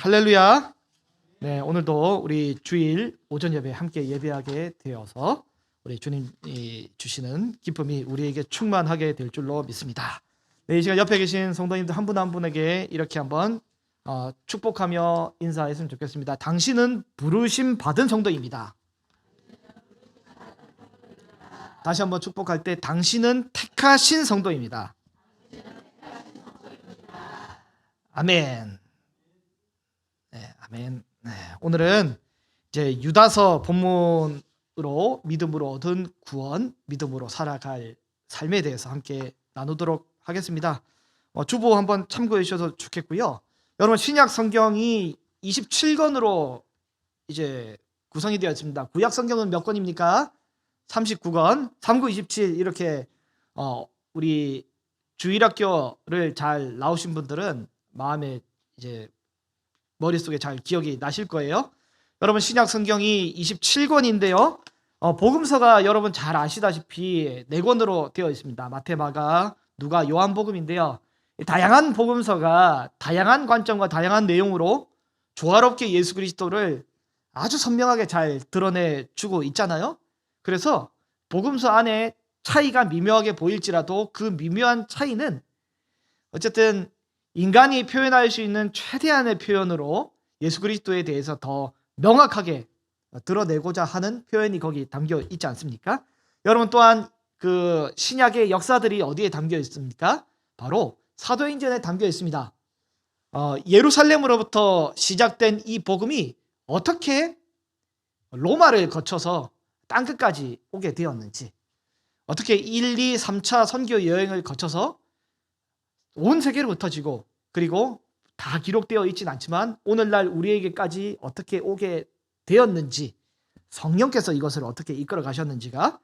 할렐루야. 네, 오늘도 우리 주일 오전 예배 함께 예배하게 되어서 우리 주님이 주시는 기쁨이 우리에게 충만하게 될 줄로 믿습니다. 네, 이 시간 옆에 계신 성도님들 한 분 한 분에게 이렇게 한번 축복하며 인사했으면 좋겠습니다. 당신은 부르심 받은 성도입니다. 다시 한번 축복할 때 당신은 택하신 성도입니다. 아멘. 네, 아멘. 네, 오늘은 이제 유다서 본문으로 믿음으로 얻은 구원, 믿음으로 살아갈 삶에 대해서 함께 나누도록 하겠습니다. 주보 한번 참고해 주셔도 좋겠고요. 여러분 신약 성경이 27권으로 이제 구성이 되어 있습니다. 구약 성경은 몇 권입니까? 39권, 39, 27 이렇게 우리 주일학교를 잘 나오신 분들은 마음에 이제 머릿속에 잘 기억이 나실 거예요. 여러분 신약 성경이 27권인데요. 복음서가 여러분 잘 아시다시피 4권으로 되어 있습니다. 마태, 마가, 누가, 요한복음인데요. 다양한 복음서가 다양한 관점과 다양한 내용으로 조화롭게 예수 그리스도를 아주 선명하게 잘 드러내주고 있잖아요. 그래서 복음서 안에 차이가 미묘하게 보일지라도 그 미묘한 차이는 어쨌든 인간이 표현할 수 있는 최대한의 표현으로 예수 그리스도에 대해서 더 명확하게 드러내고자 하는 표현이 거기 담겨 있지 않습니까? 여러분 또한 그 신약의 역사들이 어디에 담겨 있습니까? 바로 사도행전에 담겨 있습니다. 예루살렘으로부터 시작된 이 복음이 어떻게 로마를 거쳐서 땅끝까지 오게 되었는지, 어떻게 1, 2, 3차 선교 여행을 거쳐서 온 세계로 흩어지고 그리고 다 기록되어 있진 않지만 오늘날 우리에게까지 어떻게 오게 되었는지, 성령께서 이것을 어떻게 이끌어 가셨는지가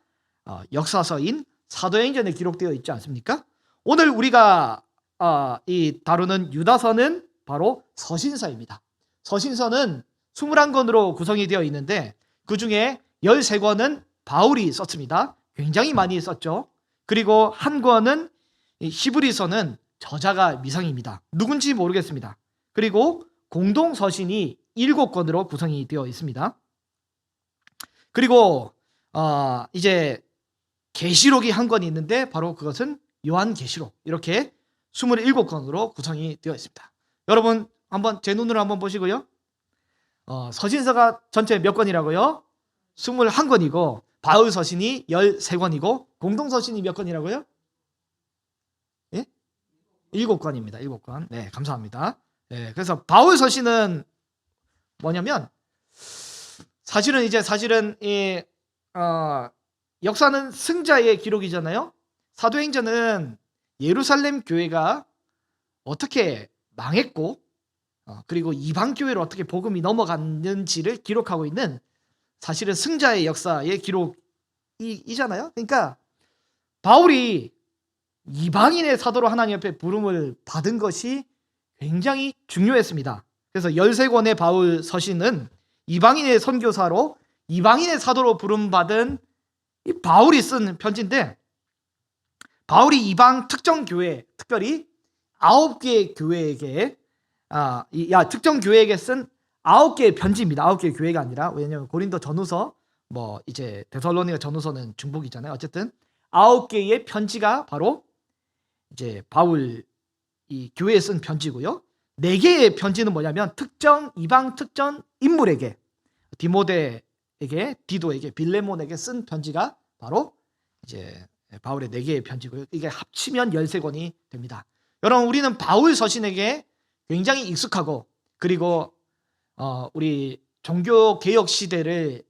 역사서인 사도행전에 기록되어 있지 않습니까? 오늘 우리가 다루는 유다서는 바로 서신서입니다. 서신서는 21권으로 구성이 되어 있는데 그 중에 13권은 바울이 썼습니다. 굉장히 많이 썼죠. 그리고 한 권은 히브리서는 저자가 미상입니다. 누군지 모르겠습니다. 그리고 공동서신이 7권으로 구성이 되어 있습니다. 그리고 이제 계시록이 한 권이 있는데 바로 그것은 요한계시록, 이렇게 27권으로 구성이 되어 있습니다. 여러분 한번 제 눈으로 한번 보시고요. 서신서가 전체 몇 권이라고요? 21권이고 바울 서신이 13권이고 공동서신이 몇 권이라고요? 7권입니다. 7권. 네, 감사합니다. 네, 그래서 바울 서신은 뭐냐면 사실은 이 역사는 승자의 기록이잖아요. 사도행전은 예루살렘 교회가 어떻게 망했고 그리고 이방 교회로 어떻게 복음이 넘어갔는지를 기록하고 있는 사실은 승자의 역사의 기록이잖아요. 그러니까 바울이 이방인의 사도로 하나님 앞에 부름을 받은 것이 굉장히 중요했습니다. 그래서 13권의 바울 서신은 이방인의 선교사로 이방인의 사도로 부름받은 이 바울이 쓴 편지인데, 바울이 이방 특정 교회, 특별히 9개의 교회에게 특정 교회에게 쓴 9개의 편지입니다. 9개의 교회가 아니라, 왜냐하면 고린도 전후서, 이제 데살로니가 전후서는 중복이잖아요. 어쨌든 9개의 편지가 바로 이제 바울 이 교회에 쓴 편지고요. 4개의 편지는 뭐냐면 이방 특정 인물에게, 디모데에게, 디도에게, 빌레몬에게 쓴 편지가 바로 이제 바울의 4개의 편지고요. 이게 합치면 13권이 됩니다. 여러분 우리는 바울 서신에게 굉장히 익숙하고, 그리고 우리 종교 개혁 시대를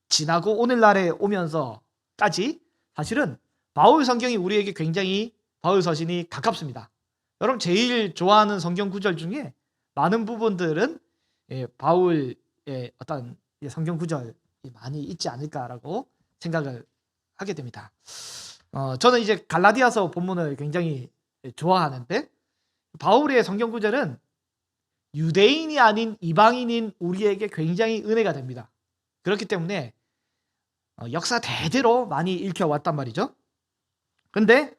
지나고 오늘날에 오면서까지 사실은 바울 성경이 우리에게 굉장히, 바울 서신이 가깝습니다. 여러분 제일 좋아하는 성경 구절 중에 많은 부분들은 바울의 어떤 성경 구절이 많이 있지 않을까라고 생각을 하게 됩니다. 저는 이제 갈라디아서 본문을 굉장히 좋아하는데, 바울의 성경 구절은 유대인이 아닌 이방인인 우리에게 굉장히 은혜가 됩니다. 그렇기 때문에 역사 대대로 많이 읽혀왔단 말이죠. 근데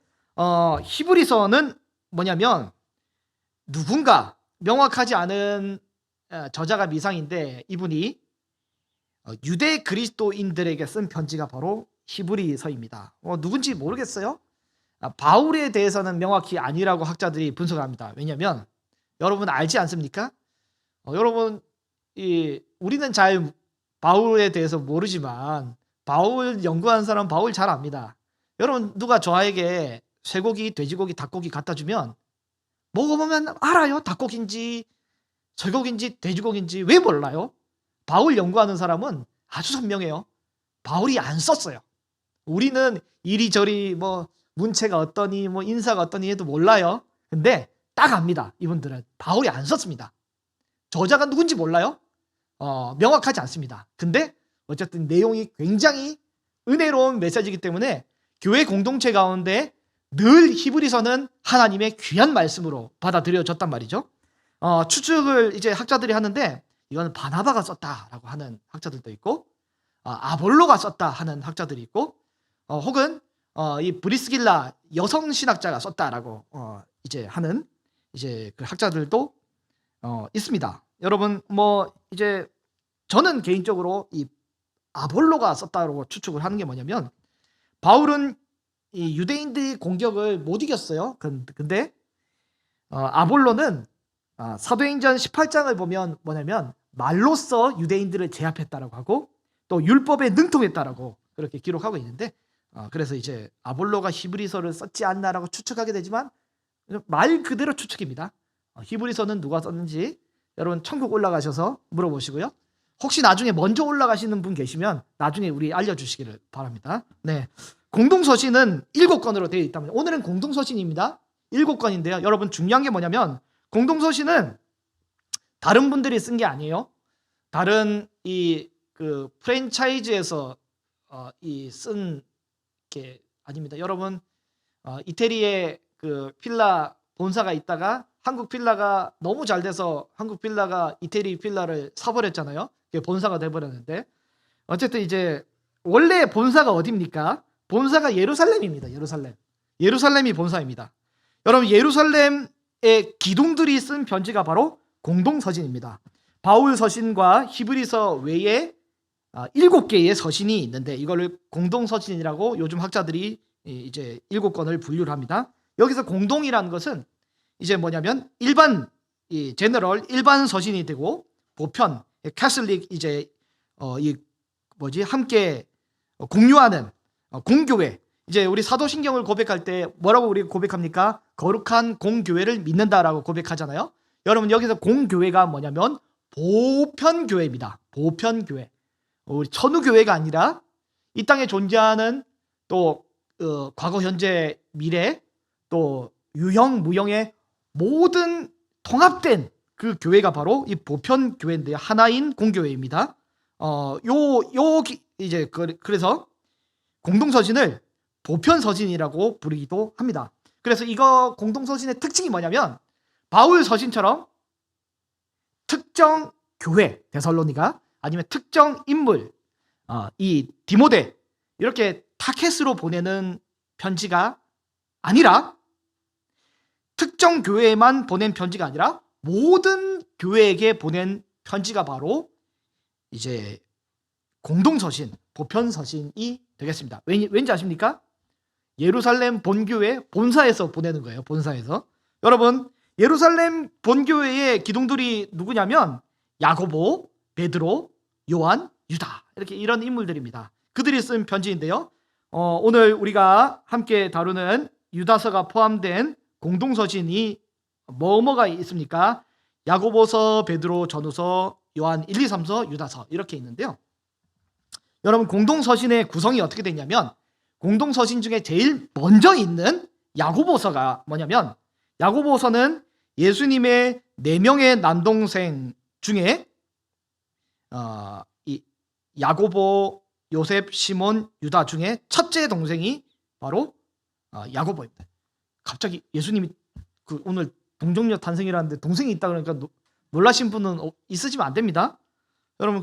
히브리서는 뭐냐면 누군가 명확하지 않은 저자가 미상인데 이분이 유대 그리스도인들에게 쓴 편지가 바로 히브리서입니다. 누군지 모르겠어요. 바울에 대해서는 명확히 아니라고 학자들이 분석을 합니다. 왜냐하면 여러분 알지 않습니까? 여러분 우리는 잘 바울에 대해서 모르지만 바울 연구한 사람 바울 잘 압니다. 여러분 누가 저에게 쇠고기, 돼지고기, 닭고기 갖다 주면 먹어보면 알아요. 닭고기인지 쇠고기인지 돼지고기인지. 왜 몰라요? 바울 연구하는 사람은 아주 선명해요. 바울이 안 썼어요. 우리는 이리저리 뭐 문체가 어떠니 뭐 인사가 어떠니 해도 몰라요. 근데 딱 압니다. 이분들은 바울이 안 썼습니다. 저자가 누군지 몰라요. 명확하지 않습니다. 근데 어쨌든 내용이 굉장히 은혜로운 메시지이기 때문에 교회 공동체 가운데 늘 히브리서는 하나님의 귀한 말씀으로 받아들여졌단 말이죠. 추측을 이제 학자들이 하는데 이거는 바나바가 썼다라고 하는 학자들도 있고 아볼로가 썼다 하는 학자들이 있고 혹은 이 브리스길라 여성 신학자가 썼다라고 이제 하는 이제 그 학자들도 있습니다. 여러분 뭐 이제 저는 개인적으로 이 아볼로가 썼다고 추측을 하는 게 뭐냐면 바울은 이 유대인들의 공격을 못 이겼어요. 근데 아볼로는 사도행전 18장을 보면 뭐냐면 말로써 유대인들을 제압했다라고 하고 또 율법에 능통했다라고 그렇게 기록하고 있는데 그래서 이제 아볼로가 히브리서를 썼지 않나라고 추측하게 되지만 말 그대로 추측입니다. 히브리서는 누가 썼는지 여러분 천국 올라가셔서 물어보시고요. 혹시 나중에 먼저 올라가시는 분 계시면 나중에 우리 알려주시기를 바랍니다. 네, 공동서신은 7권으로 되어 있다면 오늘은 공동서신입니다. 7권인데요. 여러분 중요한 게 뭐냐면 공동서신은 다른 분들이 쓴 게 아니에요. 다른 그 프랜차이즈에서 쓴 게 아닙니다. 여러분 이태리에 그 필라 본사가 있다가 한국 필라가 너무 잘 돼서 한국 필라가 이태리 필라를 사버렸잖아요. 그게 본사가 돼버렸는데 어쨌든 이제 원래 본사가 어디입니까? 본사가 예루살렘입니다. 예루살렘이 본사입니다. 여러분 예루살렘의 기둥들이 쓴 편지가 바로 공동서신입니다. 바울 서신과 히브리서 외에 7개의 서신이 있는데 이거를 공동서신이라고 요즘 학자들이 이제 7권을 분류를 합니다. 여기서 공동이라는 것은 이제 뭐냐면 일반 제너럴 일반 서신이 되고 보편 캐슬릭 이제 함께 공유하는 공교회. 이제 우리 사도신경을 고백할 때 뭐라고 우리 고백합니까? 거룩한 공교회를 믿는다라고 고백하잖아요. 여러분 여기서 공교회가 뭐냐면 보편교회입니다. 보편교회. 우리 천우교회가 아니라 이 땅에 존재하는 또 과거, 현재, 미래 또 유형, 무형의 모든 통합된 그 교회가 바로 이 보편교회인데요. 하나인 공교회입니다. 이제 그래서 공동서신을 보편서신이라고 부르기도 합니다. 그래서 이거 공동서신의 특징이 뭐냐면 바울 서신처럼 특정 교회 데살로니가 아니면 특정 인물 이 디모데 이렇게 타켓으로 보내는 편지가 아니라 특정 교회에만 보낸 편지가 아니라 모든 교회에게 보낸 편지가 바로 이제 공동서신, 보편서신이 되겠습니다. 왠지 아십니까? 예루살렘 본교회 본사에서 보내는 거예요. 본사에서. 여러분 예루살렘 본교회의 기둥들이 누구냐면 야고보, 베드로, 요한, 유다 이렇게 이런 인물들입니다. 그들이 쓴 편지인데요. 오늘 우리가 함께 다루는 유다서가 포함된 공동서신이 뭐가 있습니까? 야고보서, 베드로, 전후서, 요한 1, 2, 3서, 유다서 이렇게 있는데요. 여러분 공동서신의 구성이 어떻게 되냐면 공동서신 중에 제일 먼저 있는 야고보서가 뭐냐면 야고보서는 예수님의 4명의 남동생 중에 이 야고보, 요셉, 시몬, 유다 중에 첫째 동생이 바로 야고보입니다. 갑자기 예수님이 오늘 동정녀 탄생이라는데 동생이 있다 그러니까 놀라신 분은 있으시면 안 됩니다. 여러분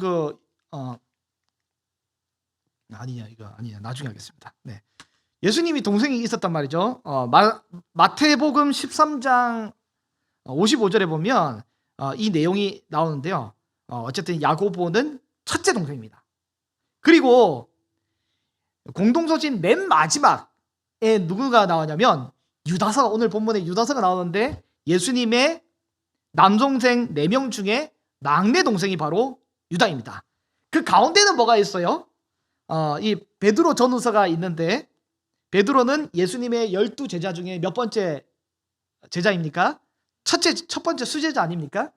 아니냐 나중에 하겠습니다. 네. 예수님이 동생이 있었단 말이죠. 마태복음 13장 55절에 보면 이 내용이 나오는데요. 어쨌든 야고보는 첫째 동생입니다. 그리고 공동서신 맨 마지막에 누구가 나오냐면 유다서, 오늘 본문에 유다서가 나오는데 예수님의 남동생 4명 중에 막내 동생이 바로 유다입니다. 그 가운데는 뭐가 있어요? 이 베드로 전후서가 있는데 베드로는 예수님의 12제자 중에 몇 번째 제자입니까? 첫 번째 수제자 아닙니까?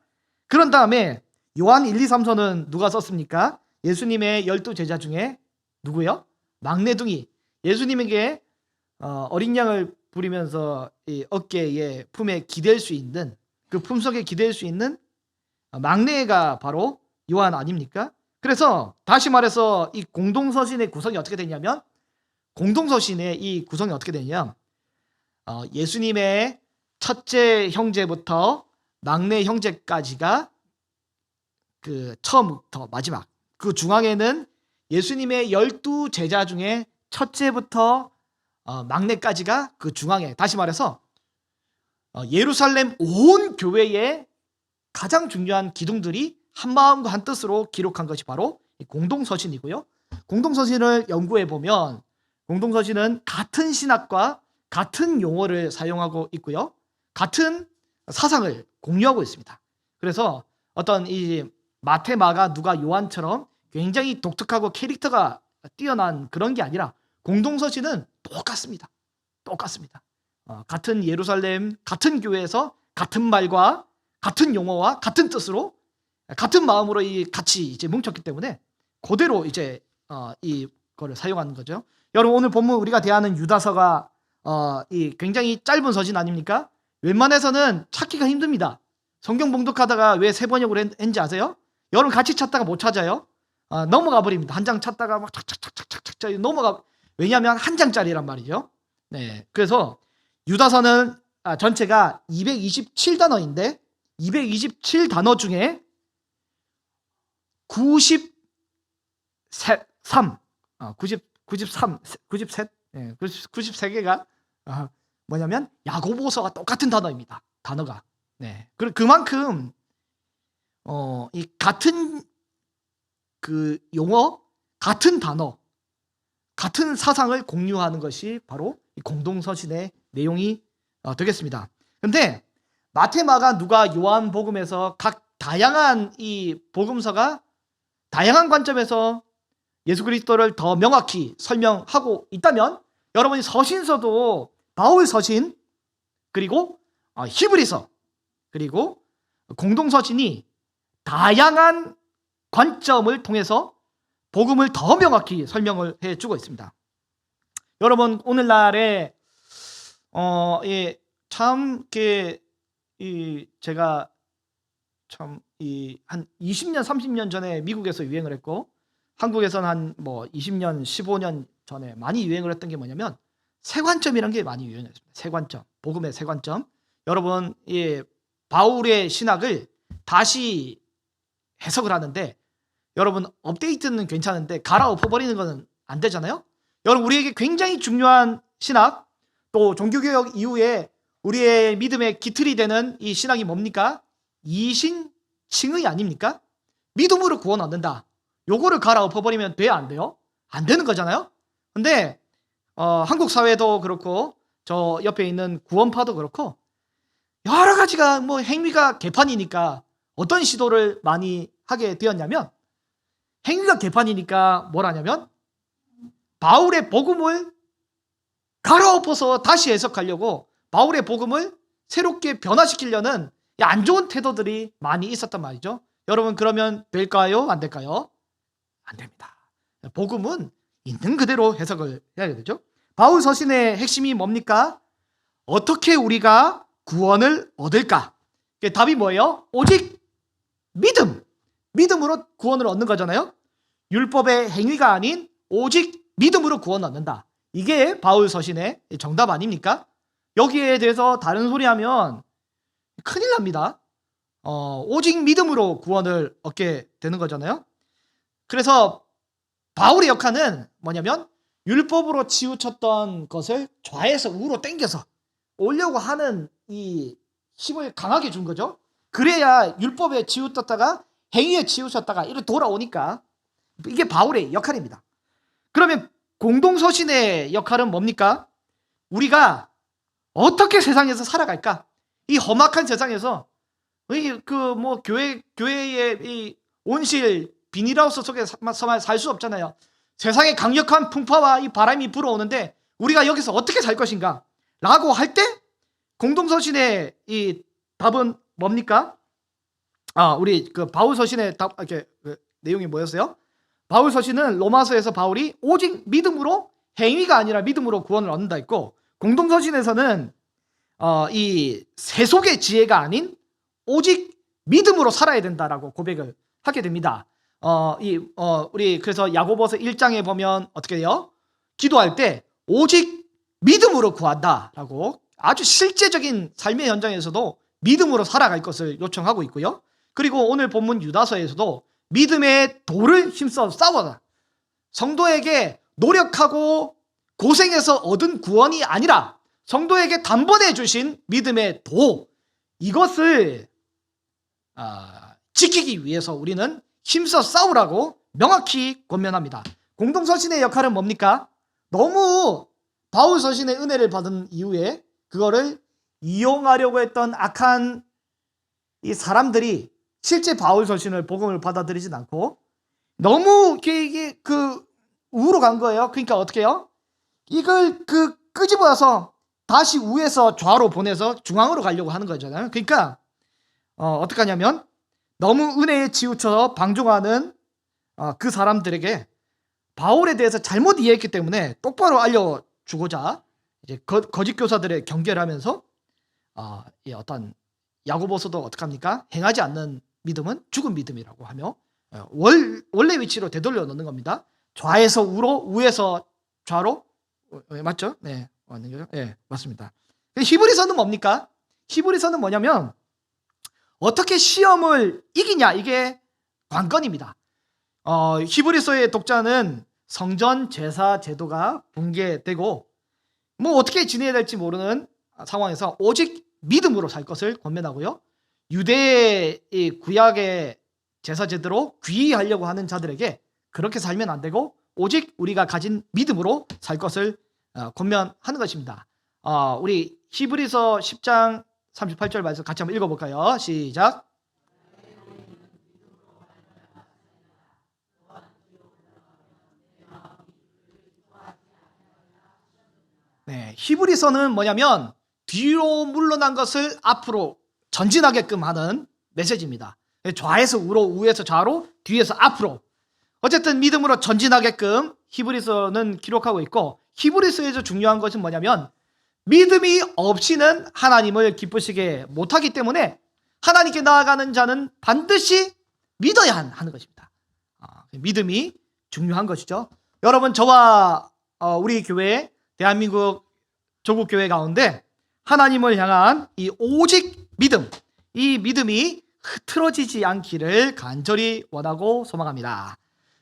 그런 다음에 요한 1, 2, 3서는 누가 썼습니까? 예수님의 12제자 중에 누구요? 막내둥이. 예수님에게 어린 양을 부리면서 이 어깨에 품에 기댈 수 있는, 그 품속에 기댈 수 있는 막내가 바로 요한 아닙니까? 그래서 다시 말해서 이 공동서신의 구성이 어떻게 되냐면, 공동서신의 이 구성이 어떻게 되냐, 예수님의 첫째 형제부터 막내 형제까지가 그 처음부터 마지막, 그 중앙에는 예수님의 12제자 중에 첫째부터 막내까지가 그 중앙에, 다시 말해서 예루살렘 온 교회의 가장 중요한 기둥들이 한 마음과 한 뜻으로 기록한 것이 바로 공동서신이고요. 공동서신을 연구해 보면 공동서신은 같은 신학과 같은 용어를 사용하고 있고요. 같은 사상을 공유하고 있습니다. 그래서 어떤 이 마태, 마가, 누가, 요한처럼 굉장히 독특하고 캐릭터가 뛰어난 그런 게 아니라 공동서신은 똑같습니다. 똑같습니다. 같은 예루살렘, 같은 교회에서 같은 말과 같은 용어와 같은 뜻으로 같은 마음으로 같이 이제 뭉쳤기 때문에 그대로 이제 이거를 사용하는 거죠. 여러분, 오늘 본문 우리가 대하는 유다서가 이 굉장히 짧은 서신 아닙니까? 웬만해서는 찾기가 힘듭니다. 성경 봉독하다가 왜 3번역으로 했는지 아세요? 여러분 같이 찾다가 못 찾아요. 넘어가 버립니다. 한 장 찾다가 막 착착착착착 넘어가. 왜냐하면 한 장짜리란 말이죠. 네, 그래서 유다서는 전체가 227단어인데 227단어 중에 93, 93개가 뭐냐면 야고보서와 똑같은 단어입니다. 단어가. 네, 그만큼 이 같은 그 용어, 같은 단어, 같은 사상을 공유하는 것이 바로 이 공동서신의 내용이 되겠습니다. 근데 마태, 마가, 누가, 요한 복음에서 각 다양한 이 복음서가 다양한 관점에서 예수 그리스도를 더 명확히 설명하고 있다면, 여러분이 서신서도 바울 서신, 그리고 히브리서, 그리고 공동서신이 다양한 관점을 통해서 복음을 더 명확히 설명을 해주고 있습니다. 여러분, 오늘날에 참 제가 참 한 20년, 30년 전에 미국에서 유행을 했고 한국에서는 한 20년, 15년 전에 많이 유행을 했던 게 뭐냐면 세관점이라는 게 많이 유행했습니다. 세관점, 복음의 세관점. 여러분, 바울의 신학을 다시 해석을 하는데, 여러분 업데이트는 괜찮은데 갈아엎어버리는 것은 안 되잖아요. 여러분, 우리에게 굉장히 중요한 신학, 또 종교개혁 이후에 우리의 믿음의 기틀이 되는 이 신학이 뭡니까? 이신칭의 아닙니까? 믿음으로 구원 얻는다. 요거를 갈아엎어버리면 돼야 안 돼요? 안 되는 거잖아요. 근데 한국 사회도 그렇고 저 옆에 있는 구원파도 그렇고 여러 가지가 행위가 개판이니까 어떤 시도를 많이 하게 되었냐면, 행위가 개판이니까 뭘 하냐면 바울의 복음을 갈아엎어서 다시 해석하려고 바울의 복음을 새롭게 변화시키려는 안 좋은 태도들이 많이 있었단 말이죠. 여러분, 그러면 될까요? 안 될까요? 안 됩니다. 복음은 있는 그대로 해석을 해야 되죠. 바울 서신의 핵심이 뭡니까? 어떻게 우리가 구원을 얻을까? 답이 뭐예요? 오직 믿음으로 구원을 얻는 거잖아요. 율법의 행위가 아닌 오직 믿음으로 구원 얻는다. 이게 바울 서신의 정답 아닙니까? 여기에 대해서 다른 소리 하면 큰일 납니다. 오직 믿음으로 구원을 얻게 되는 거잖아요. 그래서 바울의 역할은 뭐냐면 율법으로 치우쳤던 것을 좌에서 우로 당겨서 오려고 하는 이 힘을 강하게 준 거죠. 그래야 율법에 치우쳤다가 행위에 치우쳤다가 이렇게 돌아오니까 이게 바울의 역할입니다. 그러면 공동서신의 역할은 뭡니까? 우리가 어떻게 세상에서 살아갈까? 이 험악한 세상에서 교회의 이 온실 비닐하우스 속에서만 살 수 없잖아요. 세상에 강력한 풍파와 이 바람이 불어오는데 우리가 여기서 어떻게 살 것인가? 라고 할 때 공동서신의 이 답은 뭡니까? 우리 그 바울 서신의 내용이 뭐였어요? 바울 서신은 로마서에서 바울이 오직 믿음으로, 행위가 아니라 믿음으로 구원을 얻는다 했고, 공동서신에서는 이 세속의 지혜가 아닌 오직 믿음으로 살아야 된다라고 고백을 하게 됩니다. 우리 그래서 야고보서 1장에 보면 어떻게 돼요? 기도할 때 오직 믿음으로 구한다라고 아주 실제적인 삶의 현장에서도 믿음으로 살아갈 것을 요청하고 있고요. 그리고 오늘 본문 유다서에서도 믿음의 도를 힘써 싸워라. 성도에게 노력하고 고생해서 얻은 구원이 아니라 성도에게 단번에 주신 믿음의 도, 이것을 지키기 위해서 우리는 힘써 싸우라고 명확히 권면합니다. 공동서신의 역할은 뭡니까? 너무 바울 서신의 은혜를 받은 이후에 그거를 이용하려고 했던 악한 이 사람들이 실제 바울 서신을 복음을 받아들이진 않고 너무 이게 우로 간 거예요. 그러니까 어떻게 해요? 이걸 끄집어서 다시 우에서 좌로 보내서 중앙으로 가려고 하는 거잖아요. 그러니까 어떻게 하냐면 너무 은혜에 치우쳐 방종하는 그 사람들에게 바울에 대해서 잘못 이해했기 때문에 똑바로 알려주고자 이제 거짓 교사들의 경계를 하면서 이 어떤 야고보서도 어떻게 합니까? 행하지 않는 믿음은 죽은 믿음이라고 하며 원래 위치로 되돌려 놓는 겁니다. 좌에서 우로, 우에서 좌로. 맞죠? 네, 맞는 거죠? 네, 맞습니다. 히브리서는 뭡니까? 히브리서는 뭐냐면 어떻게 시험을 이기냐, 이게 관건입니다. 히브리서의 독자는 성전 제사 제도가 붕괴되고 뭐 어떻게 지내야 될지 모르는 상황에서 오직 믿음으로 살 것을 권면하고요. 유대의 구약의 제사 제대로 귀의하려고 하는 자들에게 그렇게 살면 안 되고 오직 우리가 가진 믿음으로 살 것을 권면하는 것입니다. 우리 히브리서 10장 38절 말씀 같이 한번 읽어볼까요? 시작. 네, 히브리서는 뭐냐면 뒤로 물러난 것을 앞으로 전진하게끔 하는 메시지입니다. 좌에서 우로, 우에서 좌로, 뒤에서 앞으로. 어쨌든 믿음으로 전진하게끔 히브리서는 기록하고 있고, 히브리서에서 중요한 것은 뭐냐면 믿음이 없이는 하나님을 기쁘시게 못하기 때문에 하나님께 나아가는 자는 반드시 믿어야 하는 것입니다. 믿음이 중요한 것이죠. 여러분, 저와 우리 교회, 대한민국 조국교회 가운데 하나님을 향한 이 오직 믿음, 이 믿음이 흐트러지지 않기를 간절히 원하고 소망합니다.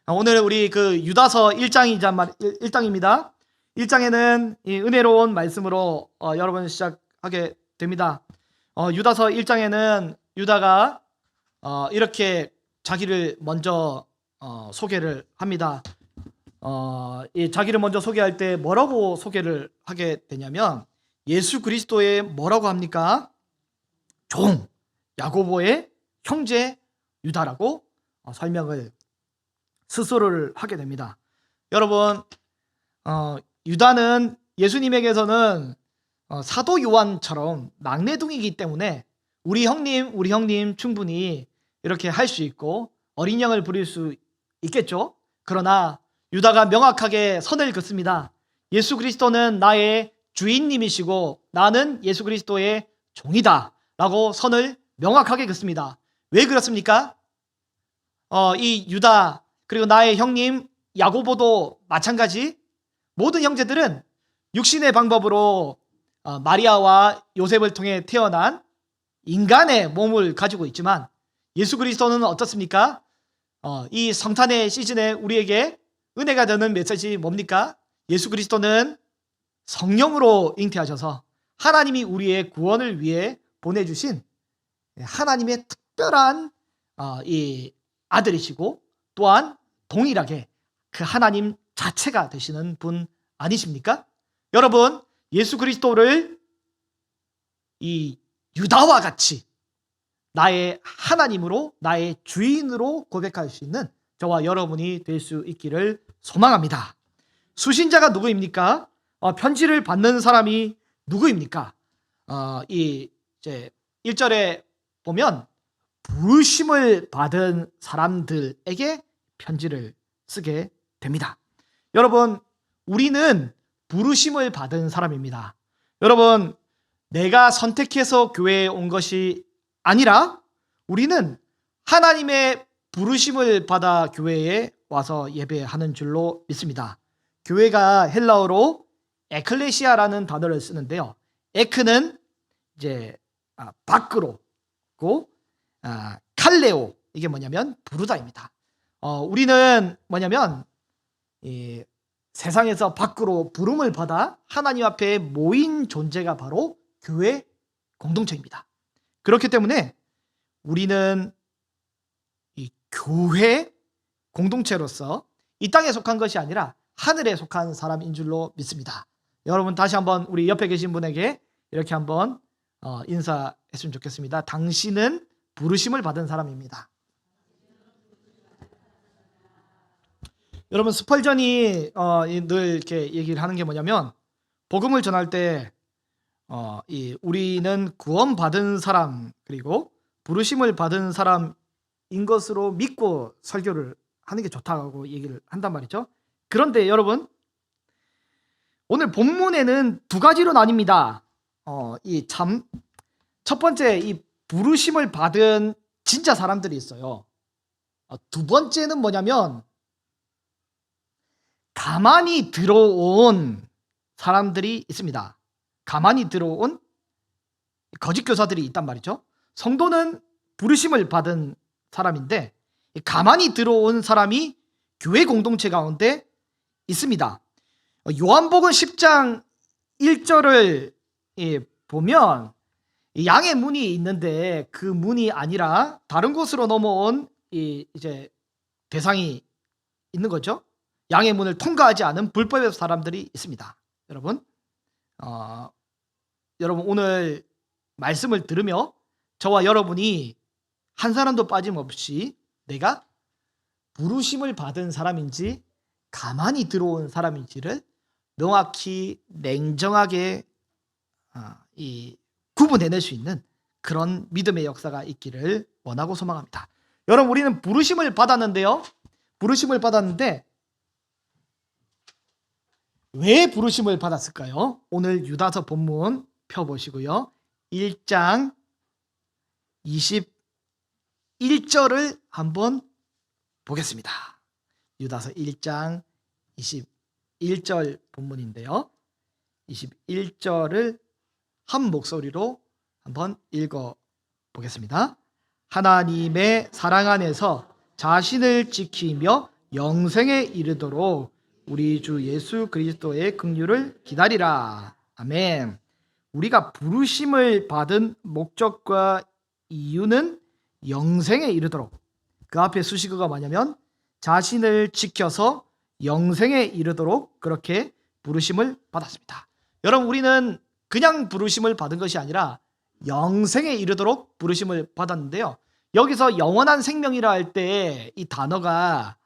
오늘 우리 유다서 1장입니다. 1장에는 이 은혜로운 말씀으로 여러분 시작하게 됩니다. 유다서 1장에는 유다가 이렇게 자기를 먼저 소개를 합니다. 이 자기를 먼저 소개할 때 뭐라고 소개를 하게 되냐면 예수 그리스도의 뭐라고 합니까? 종, 야고보의 형제 유다라고 설명을 스스로를 하게 됩니다. 여러분, 유다는 예수님에게서는 사도 요한처럼 막내둥이기 때문에 우리 형님 충분히 이렇게 할 수 있고 어린 양을 부릴 수 있겠죠. 그러나 유다가 명확하게 선을 긋습니다. 예수 그리스도는 나의 주인님이시고 나는 예수 그리스도의 종이다 라고 선을 명확하게 긋습니다. 왜 그렇습니까? 이 유다 그리고 나의 형님 야고보도 마찬가지. 모든 형제들은 육신의 방법으로 마리아와 요셉을 통해 태어난 인간의 몸을 가지고 있지만 예수 그리스도는 어떻습니까? 이 성탄의 시즌에 우리에게 은혜가 되는 메시지 뭡니까? 예수 그리스도는 성령으로 잉태하셔서 하나님이 우리의 구원을 위해 보내주신 하나님의 특별한 이 아들이시고 또한 동일하게 그 하나님 자체가 되시는 분 아니십니까? 여러분, 예수 그리스도를 이 유다와 같이 나의 하나님으로, 나의 주인으로 고백할 수 있는 저와 여러분이 될 수 있기를 소망합니다. 수신자가 누구입니까? 편지를 받는 사람이 누구입니까? 이제 1절에 보면 부르심을 받은 사람들에게 편지를 쓰게 됩니다. 여러분, 우리는 부르심을 받은 사람입니다. 여러분, 내가 선택해서 교회에 온 것이 아니라 우리는 하나님의 부르심을 받아 교회에 와서 예배하는 줄로 믿습니다. 교회가 헬라어로 에클레시아라는 단어를 쓰는데요. 에크는 이제 밖으로고 칼레오, 이게 뭐냐면 부르다입니다. 우리는 뭐냐면 이 세상에서 밖으로 부름을 받아 하나님 앞에 모인 존재가 바로 교회 공동체입니다. 그렇기 때문에 우리는 이 교회 공동체로서 이 땅에 속한 것이 아니라 하늘에 속한 사람인 줄로 믿습니다. 여러분, 다시 한번 우리 옆에 계신 분에게 이렇게 한번 인사했으면 좋겠습니다. 당신은 부르심을 받은 사람입니다. 여러분, 스펄전이 늘 이렇게 얘기를 하는 게 뭐냐면, 복음을 전할 때 우리는 구원받은 사람 그리고 부르심을 받은 사람인 것으로 믿고 설교를 하는 게 좋다고 얘기를 한단 말이죠. 그런데 여러분, 오늘 본문에는 두 가지로 나뉩니다. 첫 번째, 이 부르심을 받은 진짜 사람들이 있어요. 두 번째는 뭐냐면 가만히 들어온 사람들이 있습니다. 가만히 들어온 거짓 교사들이 있단 말이죠. 성도는 부르심을 받은 사람인데 가만히 들어온 사람이 교회 공동체 가운데 있습니다. 요한복음 10장 1절을 보면 양의 문이 있는데 그 문이 아니라 다른 곳으로 넘어온 이제 대상이 있는 거죠. 양의 문을 통과하지 않은 불법의 사람들이 있습니다. 여러분, 여러분 오늘 말씀을 들으며 저와 여러분이 한 사람도 빠짐없이 내가 부르심을 받은 사람인지 가만히 들어온 사람인지를 명확히 냉정하게 구분해낼 수 있는 그런 믿음의 역사가 있기를 원하고 소망합니다. 여러분, 우리는 부르심을 받았는데요. 부르심을 받았는데 왜 부르심을 받았을까요? 오늘 유다서 본문 펴보시고요. 1장 21절을 한번 보겠습니다. 유다서 1장 21절 본문인데요. 21절을 한 목소리로 한번 읽어 보겠습니다. 하나님의 사랑 안에서 자신을 지키며 영생에 이르도록 우리 주 예수 그리스도의 긍휼을 기다리라. 아멘. 우리가 부르심을 받은 목적과 이유는 영생에 이르도록, 그 앞에 수식어가 뭐냐면 자신을 지켜서 영생에 이르도록 그렇게 부르심을 받았습니다. 여러분, 우리는 그냥 부르심을 받은 것이 아니라 영생에 이르도록 부르심을 받았는데요. 여기서 영원한 생명이라 할 때 이 단어가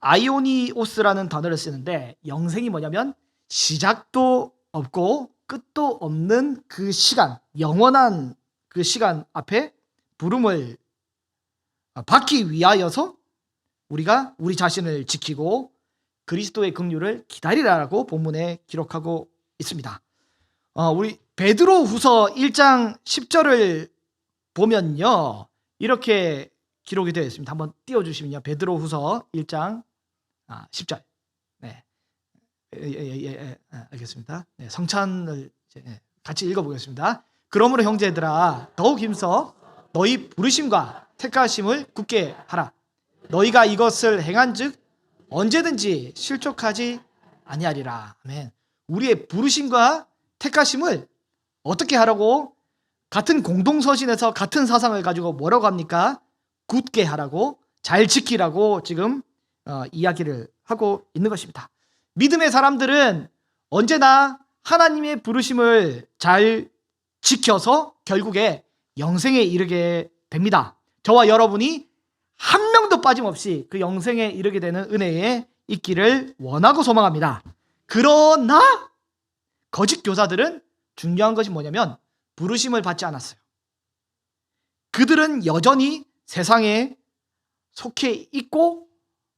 아이오니오스라는 단어를 쓰는데, 영생이 뭐냐면 시작도 없고 끝도 없는 그 시간, 영원한 그 시간 앞에 부름을 받기 위하여서 우리가 우리 자신을 지키고 그리스도의 긍휼을 기다리라라고 본문에 기록하고 있습니다. 우리 베드로후서 1장 10절을 보면요, 이렇게 기록이 되어 있습니다. 한번 띄워주시면요. 베드로후서 1장 10절. 네, 알겠습니다. 네, 성찬을 같이 읽어보겠습니다. 그러므로 형제들아, 더욱 힘써 너희 부르심과 택하심을 굳게 하라. 너희가 이것을 행한즉 언제든지 실족하지 아니하리라. 아멘. 우리의 부르심과 택하심을 어떻게 하라고? 같은 공동서신에서 같은 사상을 가지고 뭐라고 합니까? 굳게 하라고, 잘 지키라고 지금 이야기를 하고 있는 것입니다. 믿음의 사람들은 언제나 하나님의 부르심을 잘 지켜서 결국에 영생에 이르게 됩니다. 저와 여러분이 한 명도 빠짐없이 그 영생에 이르게 되는 은혜에 있기를 원하고 소망합니다. 그러나 거짓 교사들은 중요한 것이 뭐냐면 부르심을 받지 않았어요. 그들은 여전히 세상에 속해 있고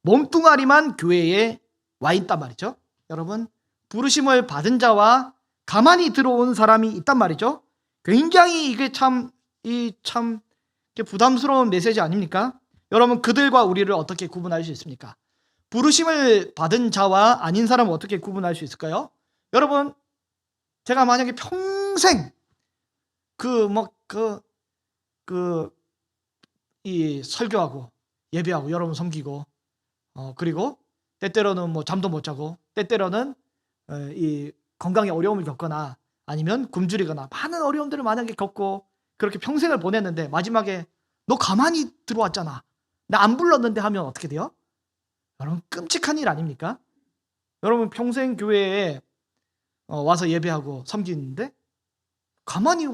몸뚱아리만 교회에 와 있단 말이죠. 여러분, 부르심을 받은 자와 가만히 들어온 사람이 있단 말이죠. 굉장히 이게 참 부담스러운 메시지 아닙니까? 여러분, 그들과 우리를 어떻게 구분할 수 있습니까? 부르심을 받은 자와 아닌 사람을 어떻게 구분할 수 있을까요? 여러분, 제가 만약에 평생 이 설교하고 예배하고 여러분 섬기고 그리고 때때로는 뭐 잠도 못 자고 때때로는 이 건강에 어려움을 겪거나 아니면 굶주리거나 많은 어려움들을 만약에 겪고 그렇게 평생을 보냈는데 마지막에 너 가만히 들어왔잖아, 나 안 불렀는데 하면 어떻게 돼요? 여러분, 끔찍한 일 아닙니까? 여러분, 평생 교회에 와서 예배하고 섬기는데 가만히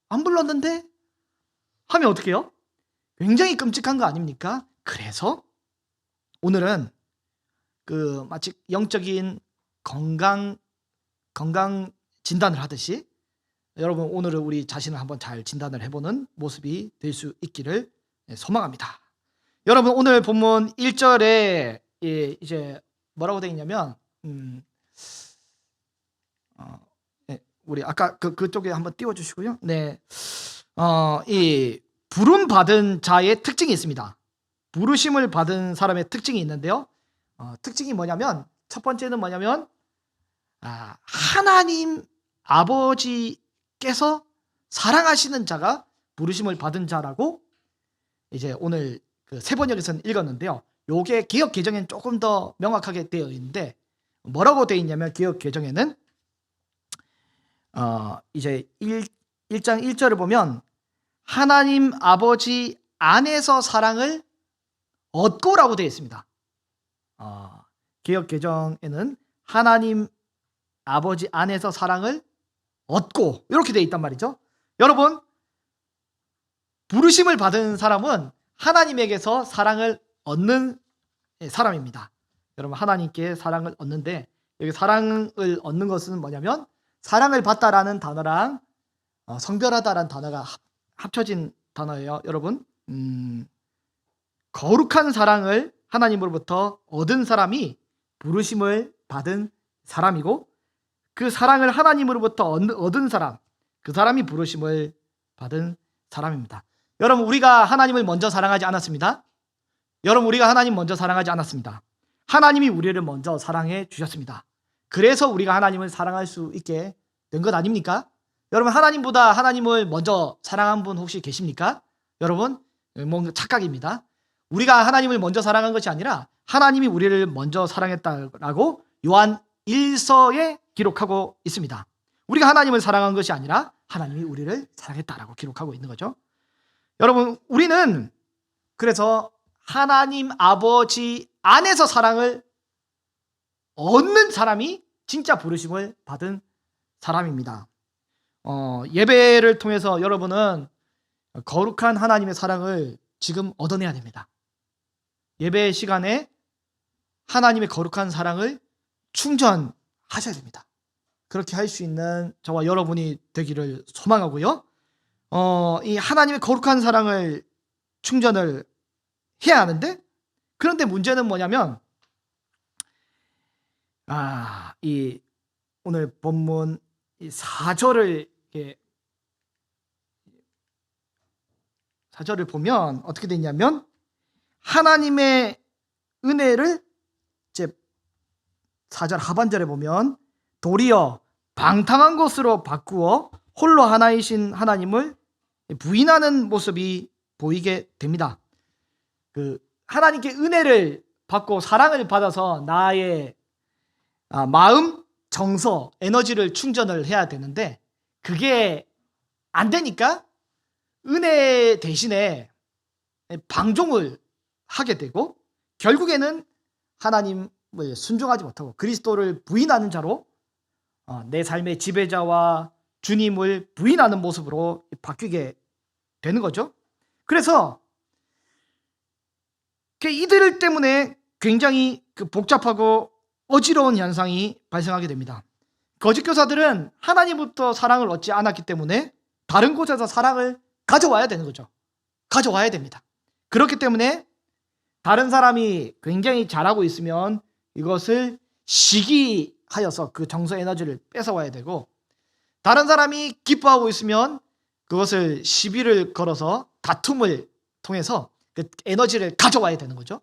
안 불렀는데 하면 어떻게 해요? 굉장히 끔찍한 거 아닙니까? 그래서 오늘은 마치 영적인 건강 진단을 하듯이 여러분, 오늘은 우리 자신을 한번 잘 진단을 해보는 모습이 될 수 있기를 소망합니다. 여러분, 오늘 본문 1절에 이제 뭐라고 되어 있냐면 우리 아까 그쪽에 한번 띄워주시고요. 네, 이 부름 받은 자의 특징이 있습니다. 부르심을 받은 사람의 특징이 있는데요. 특징이 뭐냐면 첫 번째는 뭐냐면 하나님 아버지께서 사랑하시는 자가 부르심을 받은 자라고 이제 오늘 세 번역에서는 읽었는데요. 요게 개역 개정에는 조금 더 명확하게 되어 있는데 뭐라고 되어 있냐면 개역 개정에는 이제 1장 1절을 보면 하나님 아버지 안에서 사랑을 얻고라고 되어 있습니다. 개역 개정에는 하나님 아버지 안에서 사랑을 얻고 이렇게 되어 있단 말이죠. 여러분, 부르심을 받은 사람은 하나님에게서 사랑을 얻는 사람입니다. 여러분, 하나님께 사랑을 얻는데 여기 사랑을 얻는 것은 뭐냐면 사랑을 받다라는 단어랑 성별하다라는 단어가 합쳐진 단어예요. 여러분, 거룩한 사랑을 하나님으로부터 얻은 사람이 부르심을 받은 사람이고 그 사랑을 하나님으로부터 얻은 사람, 그 사람이 부르심을 받은 사람입니다. 여러분, 우리가 하나님을 먼저 사랑하지 않았습니다. 여러분, 우리가 하나님 먼저 사랑하지 않았습니다. 하나님이 우리를 먼저 사랑해 주셨습니다. 그래서 우리가 하나님을 사랑할 수 있게 된 것 아닙니까? 여러분, 하나님보다 하나님을 먼저 사랑한 분 혹시 계십니까? 여러분, 뭔가 착각입니다. 우리가 하나님을 먼저 사랑한 것이 아니라 하나님이 우리를 먼저 사랑했다라고 요한 1서에 기록하고 있습니다. 우리가 하나님을 사랑한 것이 아니라 하나님이 우리를 사랑했다라고 기록하고 있는 거죠. 여러분, 우리는 그래서 하나님 아버지 안에서 사랑을 얻는 사람이 진짜 부르심을 받은 사람입니다. 예배를 통해서 여러분은 거룩한 하나님의 사랑을 지금 얻어내야 됩니다. 예배 시간에 하나님의 거룩한 사랑을 충전하셔야 됩니다. 그렇게 할 수 있는 저와 여러분이 되기를 소망하고요. 이 하나님의 거룩한 사랑을 충전을 해야 하는데, 그런데 문제는 뭐냐면 이 오늘 본문 4절을 보면 어떻게 되냐면 하나님의 은혜를 이제 4절 하반절에 보면 도리어 방탕한 것으로 바꾸어 홀로 하나이신 하나님을 부인하는 모습이 보이게 됩니다. 하나님께 은혜를 받고 사랑을 받아서 나의 마음, 정서, 에너지를 충전을 해야 되는데 그게 안 되니까 은혜 대신에 방종을 하게 되고 결국에는 하나님을 순종하지 못하고 그리스도를 부인하는 자로 내 삶의 지배자와 주님을 부인하는 모습으로 바뀌게 되는 거죠. 그래서 이들 때문에 굉장히 복잡하고 어지러운 현상이 발생하게 됩니다. 거짓 교사들은 하나님부터 사랑을 얻지 않았기 때문에 다른 곳에서 사랑을 가져와야 되는 거죠. 가져와야 됩니다. 그렇기 때문에 다른 사람이 굉장히 잘하고 있으면 이것을 시기하여서 그 정서 에너지를 뺏어와야 되고, 다른 사람이 기뻐하고 있으면 그것을 시비를 걸어서 다툼을 통해서 그 에너지를 가져와야 되는 거죠.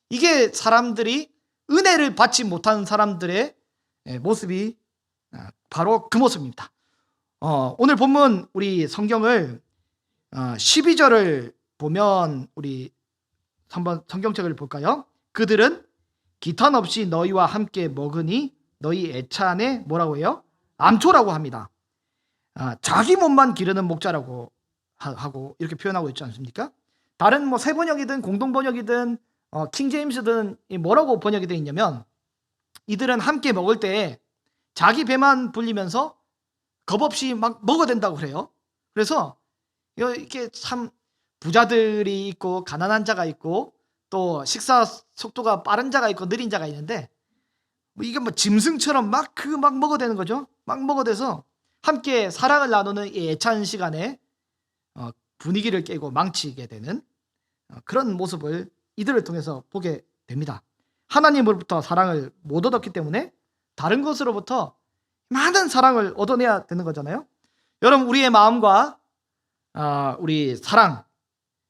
이게 사람들이 은혜를 받지 못하는 사람들의 모습이 바로 그 모습입니다. 오늘 본문 우리 성경을 12절을 보면 우리 한번 성경책을 볼까요? 그들은 기탄 없이 너희와 함께 먹으니 너희 애차 안에 뭐라고 해요? 암초라고 합니다. 자기 몸만 기르는 목자라고 하고 이렇게 표현하고 있지 않습니까? 다른 새 번역이든 공동 번역이든 킹제임스든 뭐라고 번역이 되어 있냐면, 이들은 함께 먹을 때 자기 배만 불리면서 겁없이 막 먹어댄다고 그래요. 그래서 이렇게 참 부자들이 있고 가난한 자가 있고 또 식사 속도가 빠른 자가 있고 느린 자가 있는데, 이게 짐승처럼 막 먹어대는 거죠. 막 먹어대서 함께 사랑을 나누는 이 애찬 시간에 분위기를 깨고 망치게 되는 그런 모습을 이들을 통해서 보게 됩니다. 하나님으로부터 사랑을 못 얻었기 때문에 다른 것으로부터 많은 사랑을 얻어내야 되는 거잖아요. 여러분, 우리의 마음과 우리 사랑,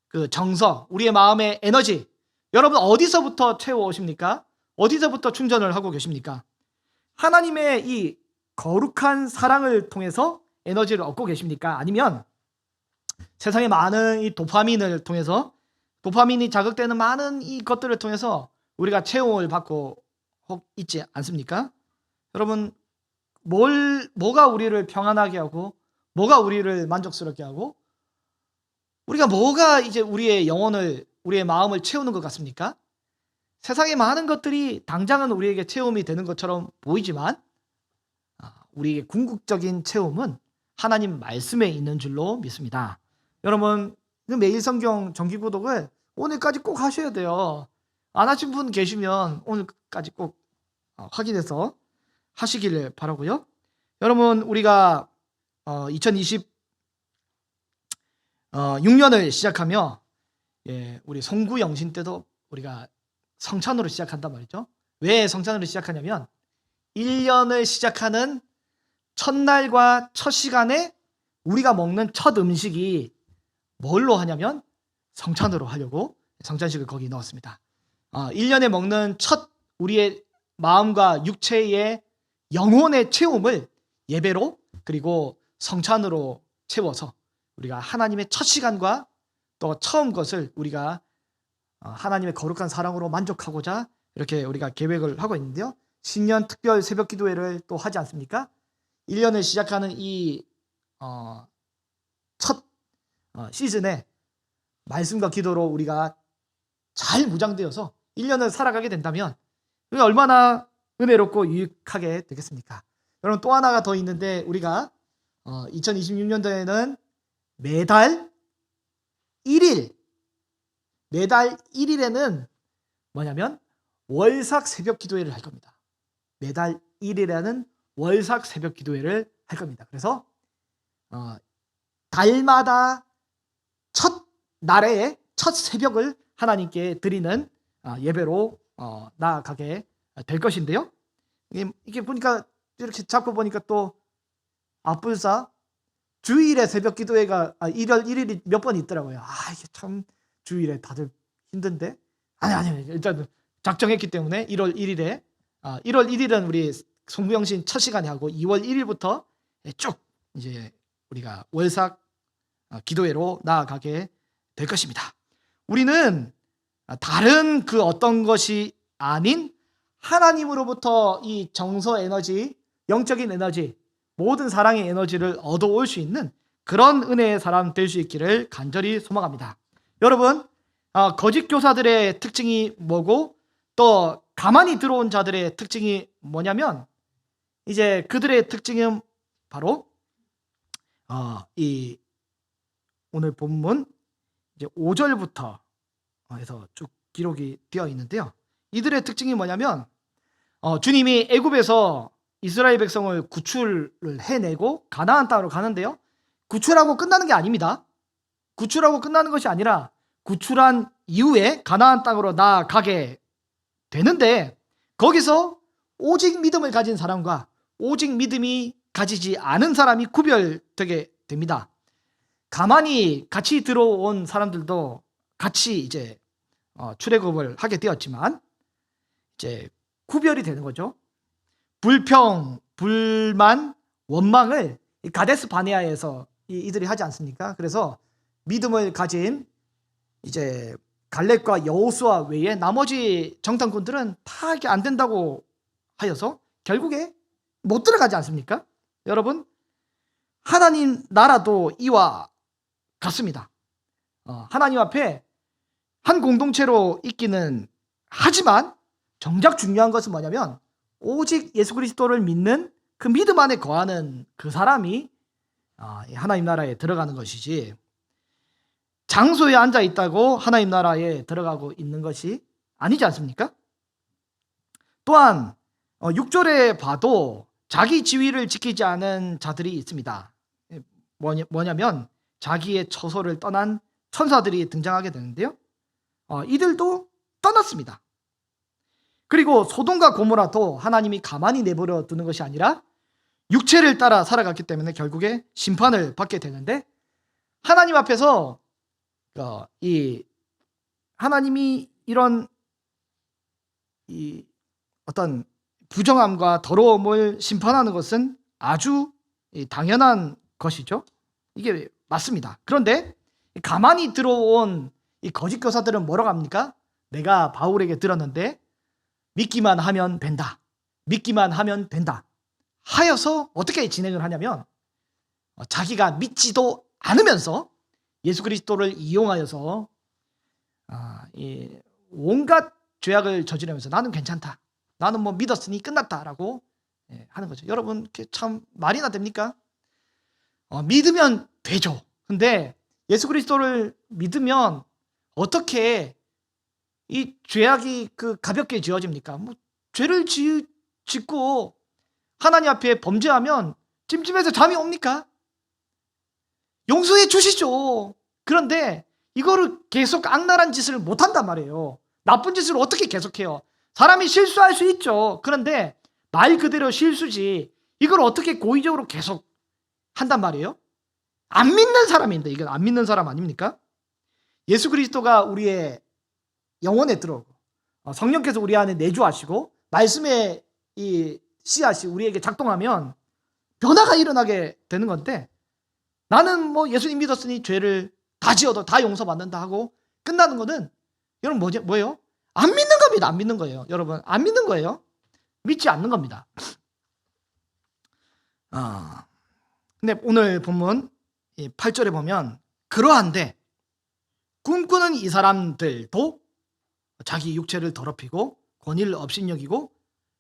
그 정서, 우리의 마음의 에너지, 여러분 어디서부터 채워오십니까? 어디서부터 충전을 하고 계십니까? 하나님의 이 거룩한 사랑을 통해서 에너지를 얻고 계십니까? 아니면 세상에 많은 이 도파민을 통해서, 도파민이 자극되는 많은 이 것들을 통해서 우리가 체험을 받고 있지 않습니까? 여러분, 뭐가 우리를 평안하게 하고 뭐가 우리를 만족스럽게 하고 우리가 뭐가 이제 우리의 영혼을, 우리의 마음을 채우는 것 같습니까? 세상의 많은 것들이 당장은 우리에게 체험이 되는 것처럼 보이지만 우리의 궁극적인 체험은 하나님 말씀에 있는 줄로 믿습니다. 여러분, 매일 성경 정기 구독을 오늘까지 꼭 하셔야 돼요. 안 하신 분 계시면 오늘까지 꼭 확인해서 하시기를 바라고요. 여러분, 우리가 2026년을 시작하며 우리 송구영신 때도 우리가 성찬으로 시작한단 말이죠. 왜 성찬으로 시작하냐면 1년을 시작하는 첫날과 첫 시간에 우리가 먹는 첫 음식이 뭘로 하냐면 성찬으로 하려고 성찬식을 거기 넣었습니다. 1년에 먹는 첫 우리의 마음과 육체의 영혼의 체험을 예배로 그리고 성찬으로 채워서 우리가 하나님의 첫 시간과 또 처음 것을 우리가 하나님의 거룩한 사랑으로 만족하고자 이렇게 우리가 계획을 하고 있는데요. 신년 특별 새벽 기도회를 또 하지 않습니까? 1년을 시작하는 이 첫 시즌에 말씀과 기도로 우리가 잘 무장되어서 1년을 살아가게 된다면 얼마나 은혜롭고 유익하게 되겠습니까? 여러분, 또 하나가 더 있는데, 우리가 2026년도에는 매달 1일에는 뭐냐면 월삭 새벽 기도회를 할 겁니다. 매달 1일에는 월삭 새벽 기도회를 할 겁니다. 그래서 달마다 첫 날에 첫 새벽을 하나님께 드리는 예배로 나아가게 될 것인데요. 이게 보니까 이렇게 잡고 보니까 또 앞불사 주일에 새벽 기도회가 1월 1일이 몇 번 있더라고요. 이게 참 주일에 다들 힘든데, 아니 일단 작정했기 때문에 1월 1일에 1월 1일은 우리 송구영신 첫 시간에 하고 2월 1일부터 쭉 이제 우리가 월삭 기도회로 나아가게 될 것입니다. 우리는 다른 그 어떤 것이 아닌 하나님으로부터 이 정서 에너지, 영적인 에너지, 모든 사랑의 에너지를 얻어올 수 있는 그런 은혜의 사람 될 수 있기를 간절히 소망합니다. 여러분, 거짓 교사들의 특징이 뭐고 또 가만히 들어온 자들의 특징이 뭐냐면 이제 그들의 특징은 바로 이 오늘 본문 이제 5절부터 해서 쭉 기록이 되어 있는데요. 이들의 특징이 뭐냐면 주님이 애굽에서 이스라엘 백성을 구출을 해내고 가나안 땅으로 가는데요. 구출하고 끝나는 게 아닙니다. 구출하고 끝나는 것이 아니라 구출한 이후에 가나안 땅으로 나아가게 되는데 거기서 오직 믿음을 가진 사람과 오직 믿음이 가지지 않은 사람이 구별되게 됩니다. 가만히 같이 들어온 사람들도 같이 이제 출애굽을 하게 되었지만 이제 구별이 되는 거죠. 불평, 불만, 원망을 이 가데스 바네아에서 이들이 하지 않습니까? 그래서 믿음을 가진 이제 갈렙과 여호수아 외에 나머지 정탐꾼들은 다 이게 안 된다고 하여서 결국에 못 들어가지 않습니까? 여러분, 하나님 나라도 이와 같습니다. 하나님 앞에 한 공동체로 있기는 하지만 정작 중요한 것은 뭐냐면 오직 예수 그리스도를 믿는 그 믿음 안에 거하는 그 사람이 하나님 나라에 들어가는 것이지, 장소에 앉아 있다고 하나님 나라에 들어가고 있는 것이 아니지 않습니까? 또한 6절에 봐도 자기 지위를 지키지 않은 자들이 있습니다. 뭐냐면 자기의 처소를 떠난 천사들이 등장하게 되는데요. 이들도 떠났습니다. 그리고 소돔과 고모라도 하나님이 가만히 내버려 두는 것이 아니라 육체를 따라 살아갔기 때문에 결국에 심판을 받게 되는데, 하나님 앞에서 이 하나님이 이런 이 어떤 부정함과 더러움을 심판하는 것은 아주 당연한 것이죠. 이게 맞습니다. 그런데 가만히 들어온 이 거짓 교사들은 뭐라고 합니까? 내가 바울에게 들었는데 믿기만 하면 된다. 믿기만 하면 된다. 하여서 어떻게 진행을 하냐면 자기가 믿지도 않으면서 예수 그리스도를 이용하여서 온갖 죄악을 저지르면서 나는 괜찮다. 나는 뭐 믿었으니 끝났다라고 하는 거죠. 여러분, 참 말이나 됩니까? 믿으면 되죠. 근데 예수 그리스도를 믿으면 어떻게 이 죄악이 가볍게 지어집니까? 뭐 죄를 짓고 하나님 앞에 범죄하면 찜찜해서 잠이 옵니까? 용서해 주시죠. 그런데 이거를 계속 악랄한 짓을 못한단 말이에요. 나쁜 짓을 어떻게 계속해요? 사람이 실수할 수 있죠. 그런데 말 그대로 실수지 이걸 어떻게 고의적으로 계속 한단 말이에요? 안 믿는 사람인데, 이건 안 믿는 사람 아닙니까? 예수 그리스도가 우리의 영혼에 들어오고 성령께서 우리 안에 내주하시고 말씀의 이 씨앗이 우리에게 작동하면 변화가 일어나게 되는 건데, 나는 뭐 예수님 믿었으니 죄를 다 지어도 다 용서받는다 하고 끝나는 거는 여러분 뭐예요? 안 믿는 겁니다. 안 믿는 거예요. 여러분, 안 믿는 거예요. 믿지 않는 겁니다. 근데 오늘 본문 8절에 보면 그러한데 꿈꾸는 이 사람들도 자기 육체를 더럽히고 권위를 업신여기고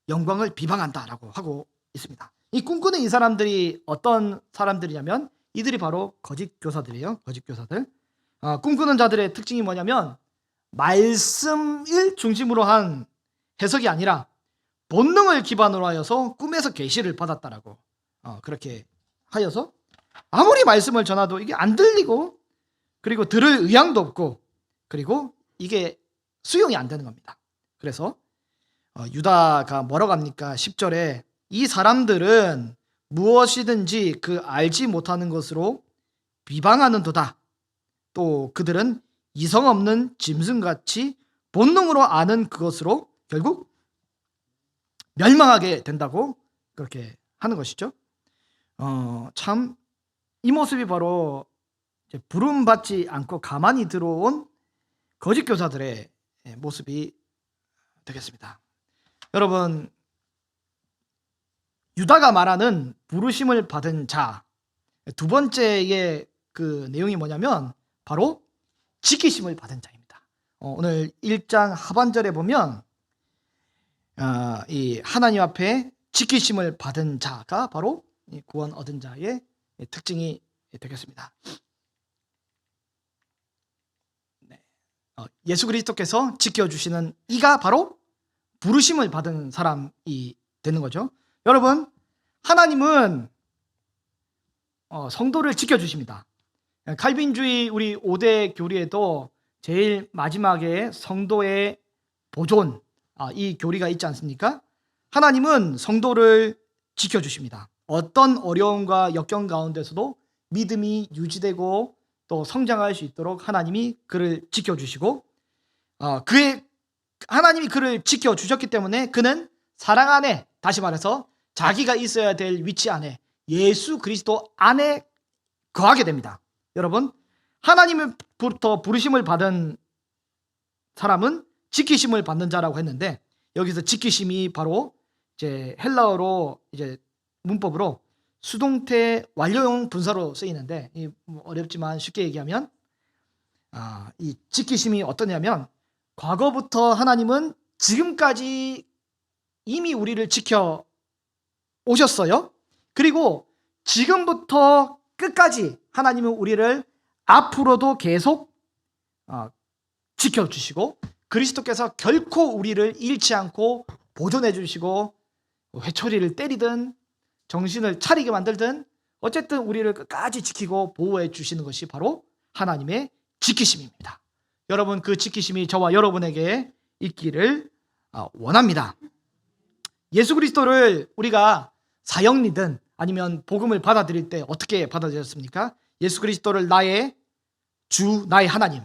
영광을 비방한다라고 하고 있습니다. 이 꿈꾸는 이 사람들이 어떤 사람들이냐면 이들이 바로 거짓 교사들이에요. 거짓 교사들. 꿈꾸는 자들의 특징이 뭐냐면 말씀을 중심으로 한 해석이 아니라 본능을 기반으로 하여서 꿈에서 계시를 받았다라고 그렇게 하여서 아무리 말씀을 전하도 이게 안 들리고 그리고 들을 의향도 없고 그리고 이게 수용이 안 되는 겁니다. 그래서 유다가 뭐라고 합니까? 10절에 이 사람들은 무엇이든지 그 알지 못하는 것으로 비방하는도다. 또 그들은 이성 없는 짐승같이 본능으로 아는 그것으로 결국 멸망하게 된다고 그렇게 하는 것이죠. 참 이 모습이 바로 부름받지 않고 가만히 들어온 거짓 교사들의 모습이 되겠습니다. 여러분, 유다가 말하는 부르심을 받은 자, 두 번째의 그 내용이 뭐냐면 바로 지키심을 받은 자입니다. 오늘 1장 하반절에 보면 이 하나님 앞에 지키심을 받은 자가 바로 이 구원 얻은 자의 특징이 되겠습니다. 예수 그리스도께서 지켜주시는 이가 바로 부르심을 받은 사람이 되는 거죠. 여러분, 하나님은 성도를 지켜주십니다. 칼빈주의 우리 5대 교리에도 제일 마지막에 성도의 보존, 이 교리가 있지 않습니까? 하나님은 성도를 지켜주십니다. 어떤 어려움과 역경 가운데서도 믿음이 유지되고 또 성장할 수 있도록 하나님이 그를 지켜주시고, 하나님이 그를 지켜주셨기 때문에 그는 사랑 안에, 다시 말해서 자기가 있어야 될 위치 안에, 예수 그리스도 안에 거하게 됩니다. 여러분, 하나님으로부터 부르심을 받은 사람은 지키심을 받는 자라고 했는데, 여기서 지키심이 바로 이제 헬라어로 이제 문법으로 수동태 완료형 분사로 쓰이는데, 어렵지만 쉽게 얘기하면 이 지키심이 어떠냐면, 과거부터 하나님은 지금까지 이미 우리를 지켜 오셨어요. 그리고 지금부터 끝까지 하나님은 우리를 앞으로도 계속 지켜주시고, 그리스도께서 결코 우리를 잃지 않고 보존해 주시고, 회초리를 때리든 정신을 차리게 만들든 어쨌든 우리를 끝까지 지키고 보호해 주시는 것이 바로 하나님의 지키심입니다. 여러분, 그 지키심이 저와 여러분에게 있기를 원합니다. 예수 그리스도를 우리가 사형리든 아니면 복음을 받아들일 때 어떻게 받아들였습니까? 예수 그리스도를 나의 주, 나의 하나님,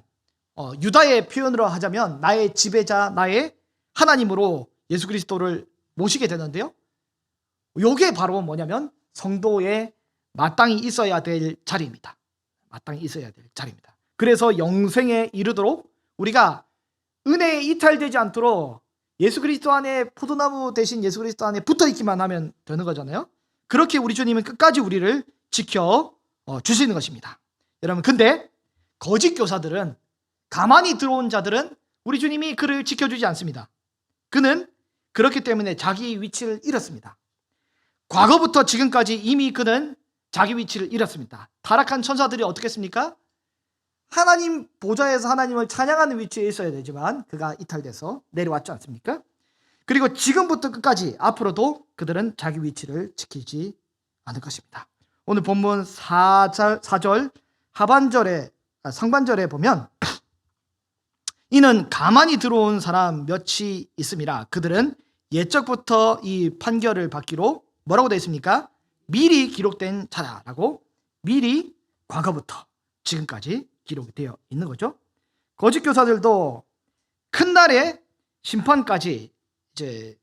유다의 표현으로 하자면 나의 지배자, 나의 하나님으로 예수 그리스도를 모시게 되는데요. 이게 바로 뭐냐면 성도의 마땅히 있어야 될 자리입니다. 마땅히 있어야 될 자리입니다. 그래서 영생에 이르도록 우리가 은혜에 이탈되지 않도록 예수 그리스도 안에, 포도나무 대신 예수 그리스도 안에 붙어 있기만 하면 되는 거잖아요. 그렇게 우리 주님은 끝까지 우리를 지켜 주시는 것입니다. 여러분, 근데 거짓 교사들은, 가만히 들어온 자들은 우리 주님이 그를 지켜주지 않습니다. 그는 그렇기 때문에 자기 위치를 잃었습니다. 과거부터 지금까지 이미 그는 자기 위치를 잃었습니다. 타락한 천사들이 어떻게 했습니까? 하나님 보좌에서 하나님을 찬양하는 위치에 있어야 되지만 그가 이탈돼서 내려왔지 않습니까? 그리고 지금부터 끝까지 앞으로도 그들은 자기 위치를 지키지 않을 것입니다. 오늘 본문 4절 하반절에, 상반절에 보면 이는 가만히 들어온 사람 몇이 있음이라. 그들은 옛적부터 이 판결을 받기로 뭐라고 되어 있습니까? 미리 기록된 자라라고, 미리 과거부터 지금까지 기록이 되어 있는 거죠. 거짓 교사들도 큰 날에 심판까지 이제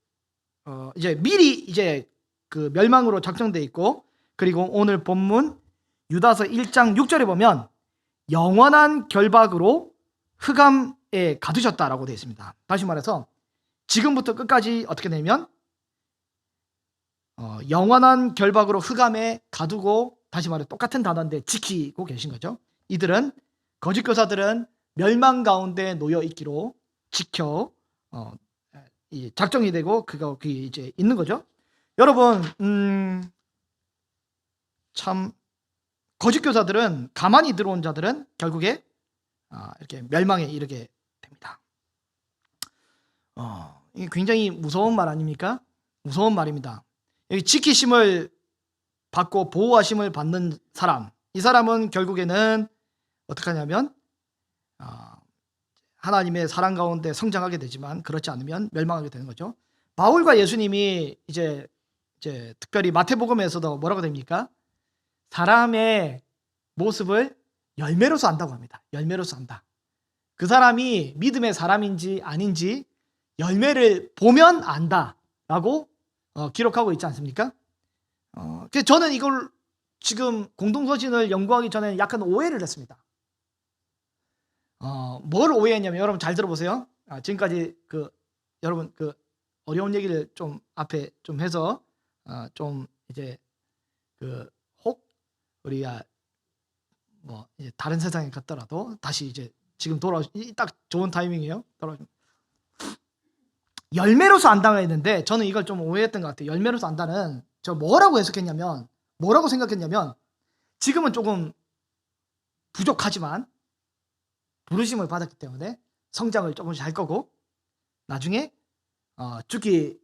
미리 이제 그 멸망으로 작정돼 있고, 그리고 오늘 본문 유다서 1장 6절에 보면 영원한 결박으로 흑암에 가두셨다라고 되어 있습니다. 다시 말해서 지금부터 끝까지 어떻게 되면 영원한 결박으로 흑암에 가두고, 다시 말해 똑같은 단어인데 지키고 계신 거죠. 이들은, 거짓 교사들은 멸망 가운데 놓여 있기로 지켜 작정이 되고 그게 이제 있는 거죠. 여러분, 참 거짓 교사들은, 가만히 들어온 자들은 결국에 이렇게 멸망에 이르게 됩니다. 이게 굉장히 무서운 말 아닙니까? 무서운 말입니다. 여기 지키심을 받고 보호하심을 받는 사람, 이 사람은 결국에는 어떻게 하냐면 하나님의 사랑 가운데 성장하게 되지만 그렇지 않으면 멸망하게 되는 거죠. 바울과 예수님이 이제 특별히 마태복음에서도 뭐라고 됩니까? 사람의 모습을 열매로서 안다고 합니다. 열매로서 안다. 그 사람이 믿음의 사람인지 아닌지 열매를 보면 안다라고 기록하고 있지 않습니까? 그래서 저는 이걸 지금 공동서신을 연구하기 전에 약간 오해를 했습니다. 뭘 오해했냐면, 여러분 잘 들어보세요. 지금까지 여러분 어려운 얘기를 좀 앞에 좀 해서 좀 이제 혹 우리가 뭐 이제 다른 세상에 갔더라도 다시 이제 지금 딱 좋은 타이밍이에요. 열매로서 안다가 있는데 저는 이걸 좀 오해했던 것 같아요. 열매로서 안다는 저 뭐라고 해석했냐면 뭐라고 생각했냐면 지금은 조금 부족하지만 부르심을 받았기 때문에 성장을 조금씩 할 거고 나중에 죽기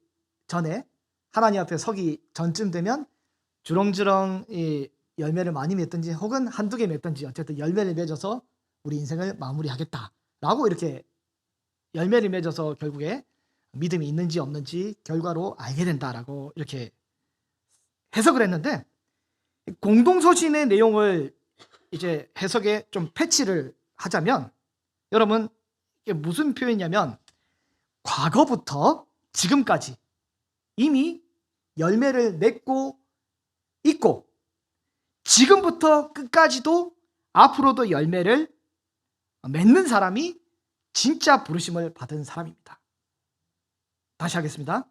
전에 하나님 앞에 서기 전쯤 되면 주렁주렁 이 열매를 많이 맺든지 혹은 한두 개 맺든지 어쨌든 열매를 맺어서 우리 인생을 마무리하겠다라고 이렇게 열매를 맺어서 결국에 믿음이 있는지 없는지 결과로 알게 된다라고 이렇게 해석을 했는데 공동서신의 내용을 이제 해석에 좀 패치를 하자면 여러분 이게 무슨 표현이냐면 과거부터 지금까지 이미 열매를 맺고 있고 지금부터 끝까지도 앞으로도 열매를 맺는 사람이 진짜 부르심을 받은 사람입니다. 다시 하겠습니다.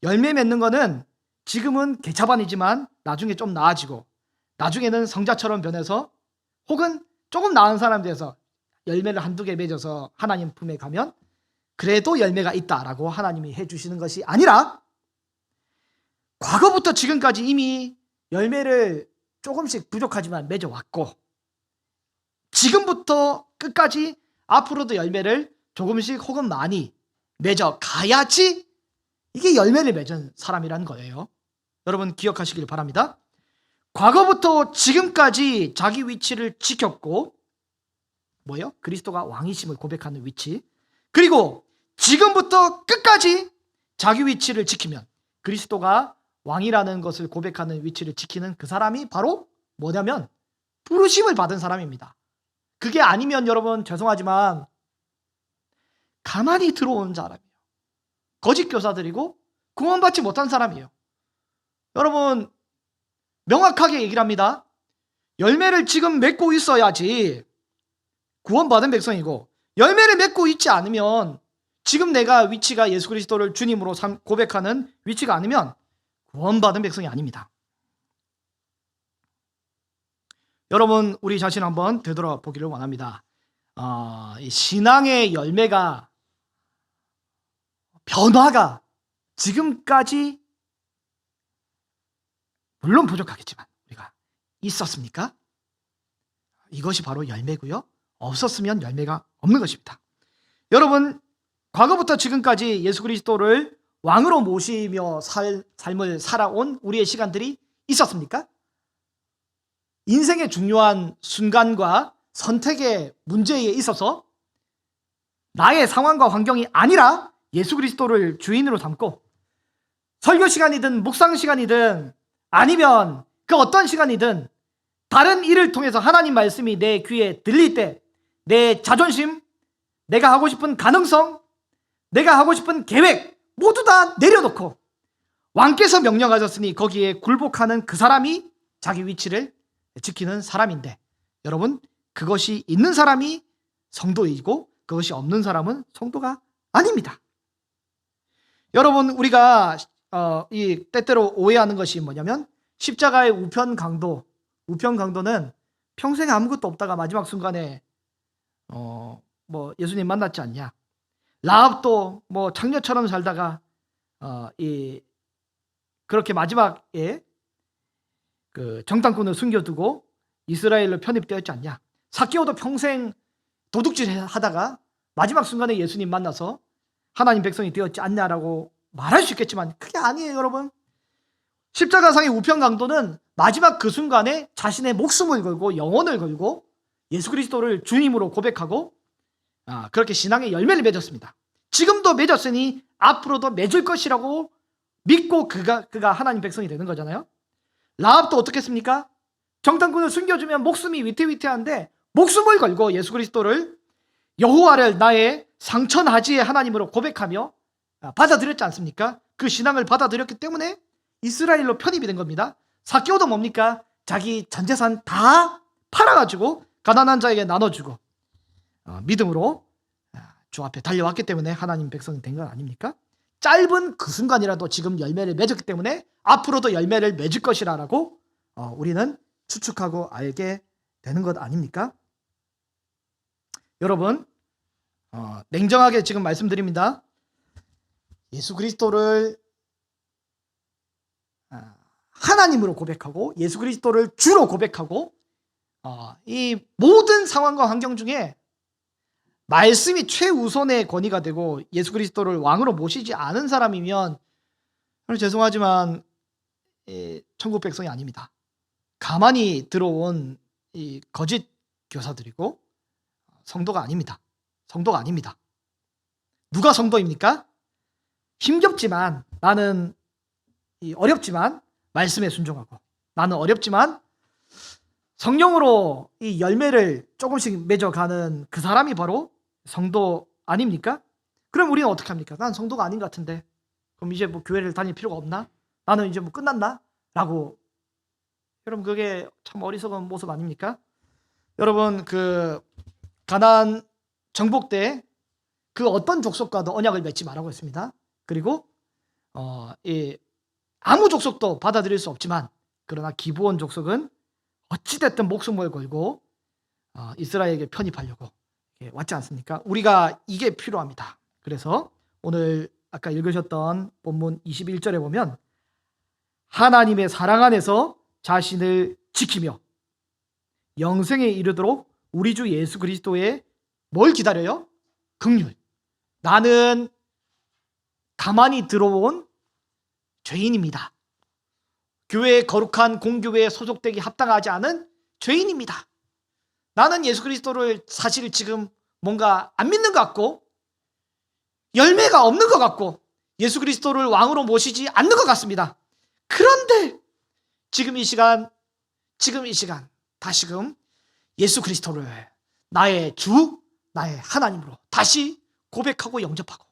열매 맺는 거는 지금은 개차반이지만 나중에 좀 나아지고 나중에는 성자처럼 변해서 혹은 조금 나은 사람 돼서 열매를 한두 개 맺어서 하나님 품에 가면 그래도 열매가 있다라고 하나님이 해주시는 것이 아니라 과거부터 지금까지 이미 열매를 조금씩 부족하지만 맺어왔고 지금부터 끝까지 앞으로도 열매를 조금씩 혹은 많이 맺어가야지 이게 열매를 맺은 사람이라는 거예요. 여러분 기억하시길 바랍니다. 과거부터 지금까지 자기 위치를 지켰고 뭐예요? 그리스도가 왕이심을 고백하는 위치. 그리고 지금부터 끝까지 자기 위치를 지키면 그리스도가 왕이라는 것을 고백하는 위치를 지키는 그 사람이 바로 뭐냐면 부르심을 받은 사람입니다. 그게 아니면 여러분 죄송하지만 가만히 들어온 사람이에요. 거짓 교사들이고 구원받지 못한 사람이에요. 여러분 명확하게 얘기를 합니다. 열매를 지금 맺고 있어야지 구원받은 백성이고 열매를 맺고 있지 않으면 지금 내가 위치가 예수 그리스도를 주님으로 고백하는 위치가 아니면 구원받은 백성이 아닙니다. 여러분 우리 자신 한번 되돌아보기를 원합니다. 신앙의 열매가 변화가 지금까지 물론 부족하겠지만 우리가 있었습니까? 이것이 바로 열매고요. 없었으면 열매가 없는 것입니다. 여러분 과거부터 지금까지 예수 그리스도를 왕으로 모시며 삶을 살아온 우리의 시간들이 있었습니까? 인생의 중요한 순간과 선택의 문제에 있어서 나의 상황과 환경이 아니라 예수 그리스도를 주인으로 삼고 설교 시간이든 묵상 시간이든 아니면 그 어떤 시간이든 다른 일을 통해서 하나님 말씀이 내 귀에 들릴 때 내 자존심, 내가 하고 싶은 가능성, 내가 하고 싶은 계획 모두 다 내려놓고 왕께서 명령하셨으니 거기에 굴복하는 그 사람이 자기 위치를 지키는 사람인데 여러분 그것이 있는 사람이 성도이고 그것이 없는 사람은 성도가 아닙니다. 여러분 우리가 이 때때로 오해하는 것이 뭐냐면 십자가의 우편 강도는 평생 아무것도 없다가 마지막 순간에 뭐 예수님 만났지 않냐. 라합도 뭐 창녀처럼 살다가 그렇게 마지막에 그 정탐꾼을 숨겨두고 이스라엘로 편입되었지 않냐. 삭개오도 평생 도둑질 하다가 마지막 순간에 예수님 만나서 하나님 백성이 되었지 않냐라고 말할 수 있겠지만 그게 아니에요. 여러분 십자가상의 우편 강도는 마지막 그 순간에 자신의 목숨을 걸고 영혼을 걸고 예수 그리스도를 주님으로 고백하고 그렇게 신앙의 열매를 맺었습니다. 지금도 맺었으니 앞으로도 맺을 것이라고 믿고 그가 하나님 백성이 되는 거잖아요. 라합도 어떻겠습니까? 정탐꾼을 숨겨주면 목숨이 위태위태한데 목숨을 걸고 예수 그리스도를 여호와를 나의 상천하지의 하나님으로 고백하며 받아들였지 않습니까? 그 신앙을 받아들였기 때문에 이스라엘로 편입이 된 겁니다. 삭개오도 뭡니까? 자기 전재산 다 팔아가지고 가난한 자에게 나눠주고 믿음으로 주 앞에 달려왔기 때문에 하나님 백성이 된 건 아닙니까? 짧은 그 순간이라도 지금 열매를 맺었기 때문에 앞으로도 열매를 맺을 것이라고 우리는 추측하고 알게 되는 것 아닙니까? 여러분, 냉정하게 지금 말씀드립니다. 예수 그리스도를 하나님으로 고백하고 예수 그리스도를 주로 고백하고 이 모든 상황과 환경 중에 말씀이 최우선의 권위가 되고 예수 그리스도를 왕으로 모시지 않은 사람이면 죄송하지만 천국 백성이 아닙니다. 가만히 들어온 이 거짓 교사들이고 성도가 아닙니다. 성도가 아닙니다. 누가 성도입니까? 힘겹지만 나는 어렵지만 말씀에 순종하고 나는 어렵지만 성령으로 이 열매를 조금씩 맺어가는 그 사람이 바로 성도 아닙니까? 그럼 우리는 어떻게 합니까? 난 성도가 아닌 것 같은데 그럼 이제 뭐 교회를 다닐 필요가 없나? 나는 이제 뭐 끝났나? 라고. 여러분, 그게 참 어리석은 모습 아닙니까? 여러분, 그 가나안 정복 때 그 어떤 족속과도 언약을 맺지 말라고 했습니다. 그리고 아무 족속도 받아들일 수 없지만 그러나 기브온 족속은 어찌됐든 목숨을 걸고 이스라엘에게 편입하려고 왔지 않습니까? 우리가 이게 필요합니다. 그래서 오늘 아까 읽으셨던 본문 21절에 보면 하나님의 사랑 안에서 자신을 지키며 영생에 이르도록 우리 주 예수 그리스도의 뭘 기다려요? 긍휼. 나는 가만히 들어온 죄인입니다. 교회의 거룩한 공교회에 소속되기 합당하지 않은 죄인입니다. 나는 예수 그리스도를 사실 지금 뭔가 안 믿는 것 같고 열매가 없는 것 같고 예수 그리스도를 왕으로 모시지 않는 것 같습니다. 그런데 지금 이 시간 다시금 예수 그리스도를 나의 주, 나의 하나님으로 다시 고백하고 영접하고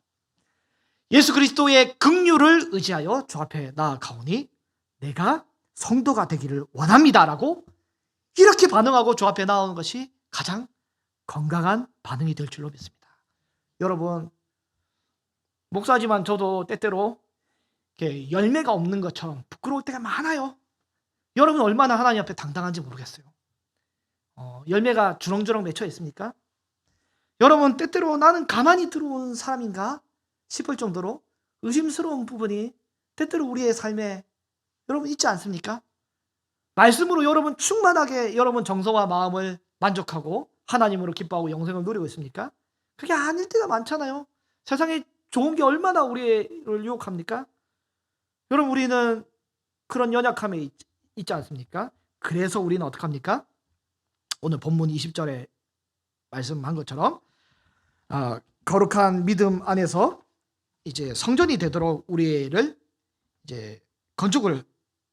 예수 그리스도의 긍휼을 의지하여 주 앞에 나아가오니 내가 성도가 되기를 원합니다라고 이렇게 반응하고 주 앞에 나오는 것이 가장 건강한 반응이 될 줄로 믿습니다. 여러분, 목사지만 저도 때때로 이렇게 열매가 없는 것처럼 부끄러울 때가 많아요. 여러분 얼마나 하나님 앞에 당당한지 모르겠어요. 열매가 주렁주렁 맺혀 있습니까? 여러분, 때때로 나는 가만히 들어온 사람인가 싶을 정도로 의심스러운 부분이 때때로 우리의 삶에 여러분 있지 않습니까? 말씀으로 여러분 충만하게 여러분 정서와 마음을 만족하고 하나님으로 기뻐하고 영생을 누리고 있습니까? 그게 아닐 때가 많잖아요. 세상에 좋은 게 얼마나 우리를 유혹합니까? 여러분, 우리는 그런 연약함에 있지 않습니까? 그래서 우리는 어떻게 합니까? 오늘 본문 20절에 말씀한 것처럼 거룩한 믿음 안에서 이제 성전이 되도록 우리를 이제 건축을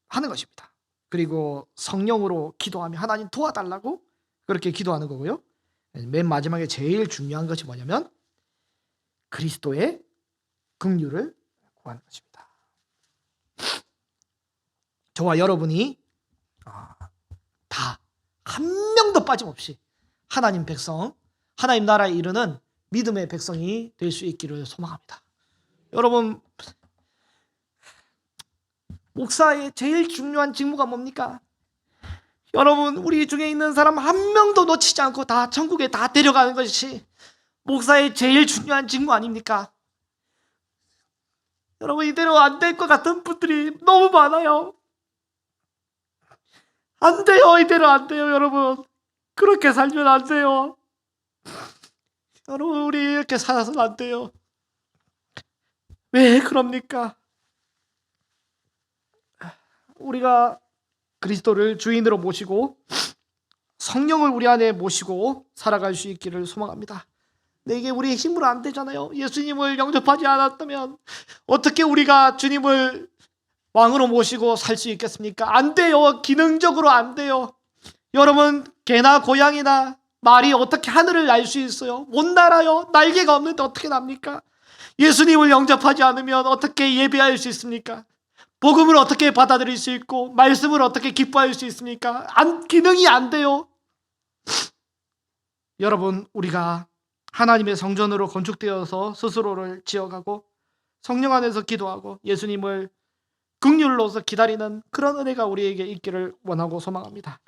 하는 것입니다. 그리고 성령으로 기도하며 하나님 도와달라고 그렇게 기도하는 거고요. 맨 마지막에 제일 중요한 것이 뭐냐면 그리스도의 긍휼을 구하는 것입니다. 저와 여러분이 다 한 명도 빠짐없이 하나님 백성, 하나님 나라에 이르는 믿음의 백성이 될 수 있기를 소망합니다. 여러분, 목사의 제일 중요한 직무가 뭡니까? 여러분, 우리 중에 있는 사람 한 명도 놓치지 않고 다 천국에 다 데려가는 것이 목사의 제일 중요한 직무 아닙니까? 여러분, 이대로 안 될 것 같은 분들이 너무 많아요. 안 돼요. 이대로 안 돼요. 여러분, 그렇게 살면 안 돼요. 여러분, 우리 이렇게 살아서는 안 돼요. 왜 그럽니까? 우리가 그리스도를 주인으로 모시고 성령을 우리 안에 모시고 살아갈 수 있기를 소망합니다. 근데 이게 우리의 힘으로 안 되잖아요. 예수님을 영접하지 않았다면 어떻게 우리가 주님을 왕으로 모시고 살 수 있겠습니까? 안 돼요. 기능적으로 안 돼요. 여러분, 개나 고양이나 말이 어떻게 하늘을 날 수 있어요? 못 날아요. 날개가 없는데 어떻게 납니까? 예수님을 영접하지 않으면 어떻게 예배할 수 있습니까? 복음을 어떻게 받아들일 수 있고 말씀을 어떻게 기뻐할 수 있습니까? 기능이 안 돼요. 여러분, 우리가 하나님의 성전으로 건축되어서 스스로를 지어가고 성령 안에서 기도하고 예수님을 긍휼로서 기다리는 그런 은혜가 우리에게 있기를 원하고 소망합니다.